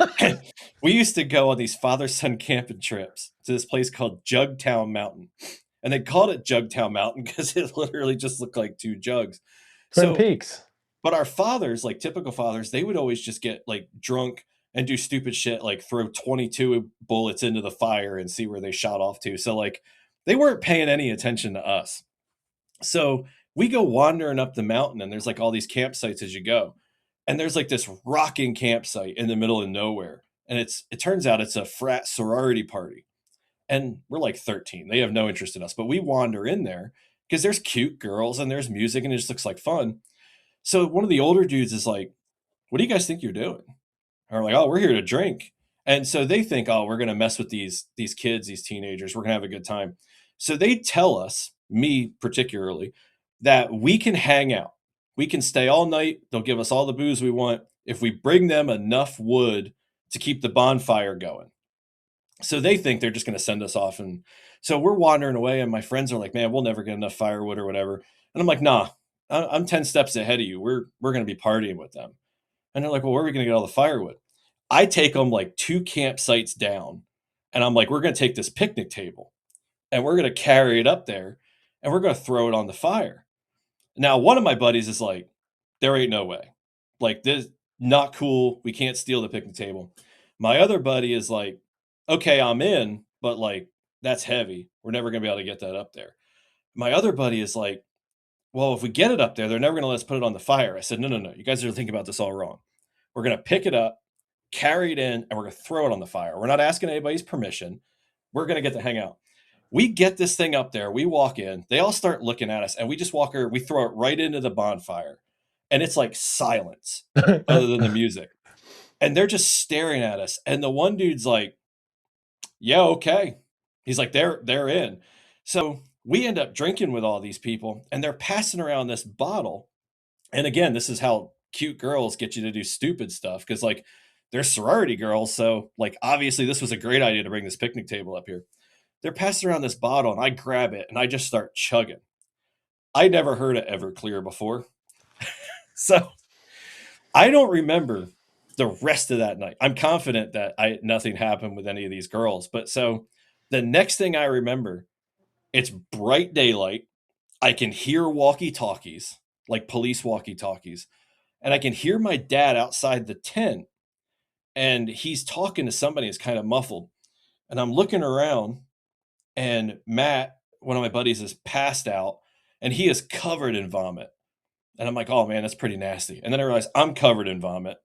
we used to go on these father-son camping trips to this place called Jugtown Mountain, and they called it Jugtown Mountain because it literally just looked like two jugs. Twin So Peaks. But our fathers, like typical fathers, they would always just get like drunk and do stupid shit like throw 22 bullets into the fire and see where they shot off to. So like they weren't paying any attention to us. So we go wandering up the mountain and there's like all these campsites as you go. And there's like this rocking campsite in the middle of nowhere. And it turns out it's a frat sorority party. And we're like 13. They have no interest in us, but we wander in there because there's cute girls and there's music and it just looks like fun. So one of the older dudes is like, "What do you guys think you're doing?" And we're like, "Oh, we're here to drink." And so they think, "Oh, we're gonna mess with these kids, these teenagers. We're gonna have a good time." So they tell us, me particularly, that we can hang out. We can stay all night. They'll give us all the booze we want if we bring them enough wood to keep the bonfire going. So they think they're just going to send us off. And so we're wandering away, and my friends are like, "Man, we'll never get enough firewood or whatever." And I'm like, "Nah, I'm 10 steps ahead of you. We're going to be partying with them." And they're like, "Well, where are we going to get all the firewood?" I take them like 2 campsites down, and I'm like, "We're going to take this picnic table and we're going to carry it up there and we're going to throw it on the fire." Now, one of my buddies is like, "There ain't no way. Like, this not cool. We can't steal the picnic table." My other buddy is like, "Okay, I'm in, but like that's heavy. We're never gonna be able to get that up there." My other buddy is like, "Well, if we get it up there, they're never gonna let us put it on the fire." I said, "No, no, no. You guys are thinking about this all wrong. We're gonna pick it up, carry it in, and we're gonna throw it on the fire. We're not asking anybody's permission. We're gonna get to hang out." We get this thing up there. We walk in. They all start looking at us, and we just walk her. We throw it right into the bonfire, and it's like silence, other than the music. And they're just staring at us. And the one dude's like, "Yeah, okay." He's like, they're in. So we end up drinking with all these people, and they're passing around this bottle. And again, this is how cute girls get you to do stupid stuff because like they're sorority girls. So like obviously this was a great idea to bring this picnic table up here. They're passing around this bottle, and I grab it and I just start chugging. I never heard of Everclear before. So I don't remember the rest of that night. I'm confident that I nothing happened with any of these girls. But so the next thing I remember, it's bright daylight. I can hear walkie-talkies, like police walkie-talkies, and I can hear my dad outside the tent, and he's talking to somebody. It's kind of muffled, and I'm looking around, and Matt, one of my buddies, is passed out, and he is covered in vomit. And I'm like, "Oh man, that's pretty nasty." And then I realize I'm covered in vomit.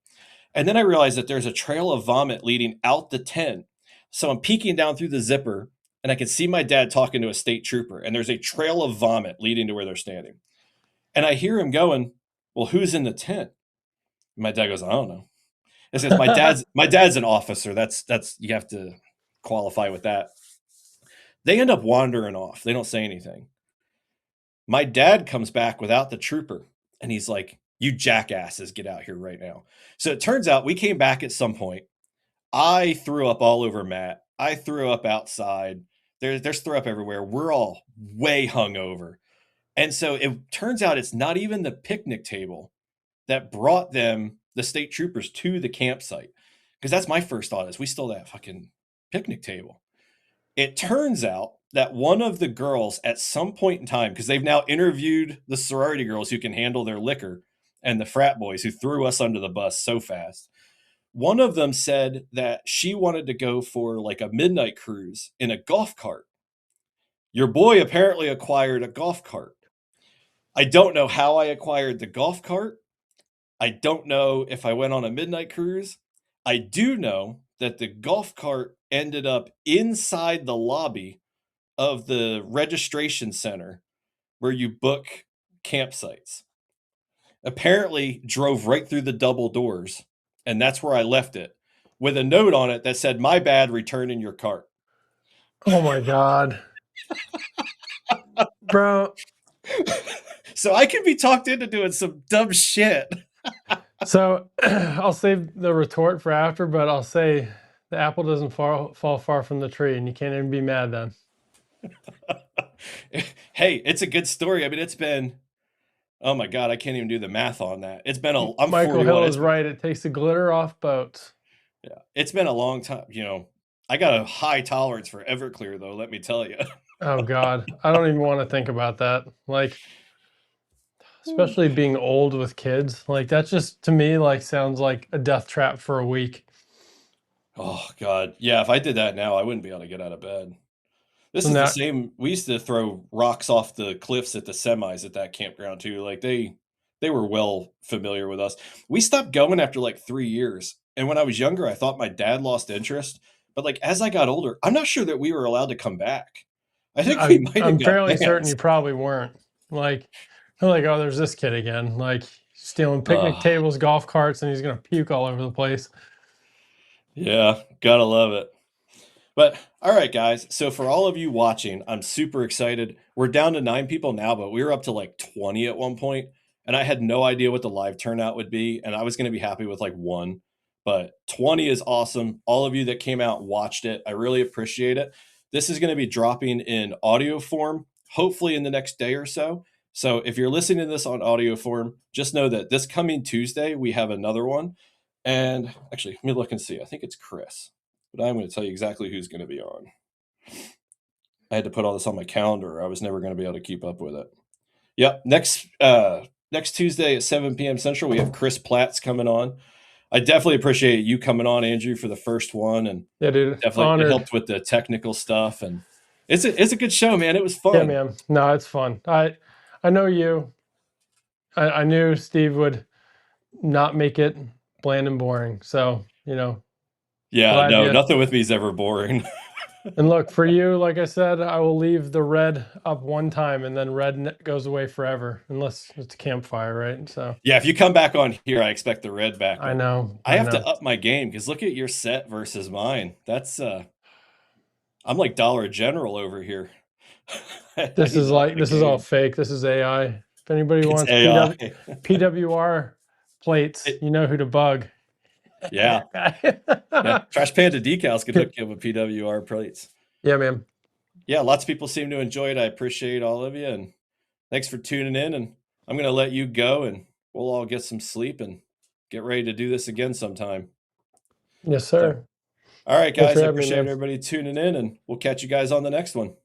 And then I realized that there's a trail of vomit leading out the tent. So I'm peeking down through the zipper and I can see my dad talking to a state trooper. And there's a trail of vomit leading to where they're standing. And I hear him going, "Well, who's in the tent?" And my dad goes, "I don't know." It says my dad's an officer. That's you have to qualify with that. They end up wandering off. They don't say anything. My dad comes back without the trooper and he's like, "You jackasses, get out here right now." So it turns out we came back at some point. I threw up all over Matt. I threw up outside. There's throw up everywhere. We're all way hungover. And so it turns out it's not even the picnic table that brought them, the state troopers, to the campsite. Because that's my first thought is we stole that fucking picnic table. It turns out that one of the girls at some point in time, because they've now interviewed the sorority girls who can handle their liquor and the frat boys who threw us under the bus so fast, one of them said that she wanted to go for like a midnight cruise in a golf cart. Your boy apparently acquired a golf cart. I don't know how I acquired the golf cart. I don't know if I went on a midnight cruise. I do know that the golf cart ended up inside the lobby of the registration center where you book campsites. Apparently drove right through the double doors, and that's where I left it with a note on it that said, "My bad, return in your cart." Oh my God. Bro. So I can be talked into doing some dumb shit. So I'll save the retort for after, but I'll say the apple doesn't fall far from the tree, and you can't even be mad then. Hey, it's a good story. I mean, it's been, oh my God, I can't even do the math on that. It's been I'm Michael 41. Hill is right. It takes the glitter off boats. Yeah, it's been a long time. I got a high tolerance for Everclear though, let me tell you. Oh God. I don't even want to think about that. Like, especially being old with kids. Like that just to me like sounds like a death trap for a week. Oh God. Yeah, if I did that now, I wouldn't be able to get out of bed. This So is the now same. We used to throw rocks off the cliffs at the semis at that campground too. Like they were well familiar with us. We stopped going after like 3 years. And when I was younger, I thought my dad lost interest. But like as I got older, I'm not sure that we were allowed to come back. I think we might have I'm got fairly certain banned. you probably weren't. Like they're like, oh, there's this kid again, like stealing picnic Uh, tables, golf carts, and he's gonna puke all over the place. yeah, gotta love it. But all right, guys. So for all of you watching, I'm super excited. We're down to 9 people now, but we were up to like 20 at one point, and I had no idea what the live turnout would be, and I was going to be happy with like one. But 20 is awesome. All of you that came out and watched it, I really appreciate it. This is going to be dropping in audio form, hopefully in the next day or so. So if you're listening to this on audio form, just know that this coming Tuesday we have another one. And actually, let me look and see. I think it's Chris, but I'm going to tell you exactly who's going to be on. I had to put all this on my calendar. Or I was never going to be able to keep up with it. Yep, next Tuesday at 7 p.m. Central, we have Chris Platts coming on. I definitely appreciate you coming on, Andrew, for the first one, and Yeah, dude, definitely it honored. helped with the technical stuff. And it's a good show, man. It was Yeah, fun. man. No, it's fun. I know you. I knew Steve would not make it bland and boring. So, Yeah, glad no, you. nothing with me is ever boring. And look, for you, like I said, I will leave the red up one time and then goes away forever, unless it's a campfire, right? So, Yeah, if you come back on here, I expect the red back, I but know, I I have know. to up my game because look at your set versus mine. That's I'm like Dollar General over here. I need to up my This is all game. fake. This is AI. If anybody It's wants AI. PWR plates, It, you know who to bug. yeah, yeah. Trash Panda decals could hook you up with PWR plates. Yeah, man. Yeah, lots of people seem to enjoy it. I appreciate all of you, and thanks for tuning in. And I'm going to let you go, and we'll all get some sleep and get ready to do this again sometime. Yes, So, sir. all right, Thanks for guys, I having me, appreciate man. everybody tuning in, and we'll catch you guys on the next one.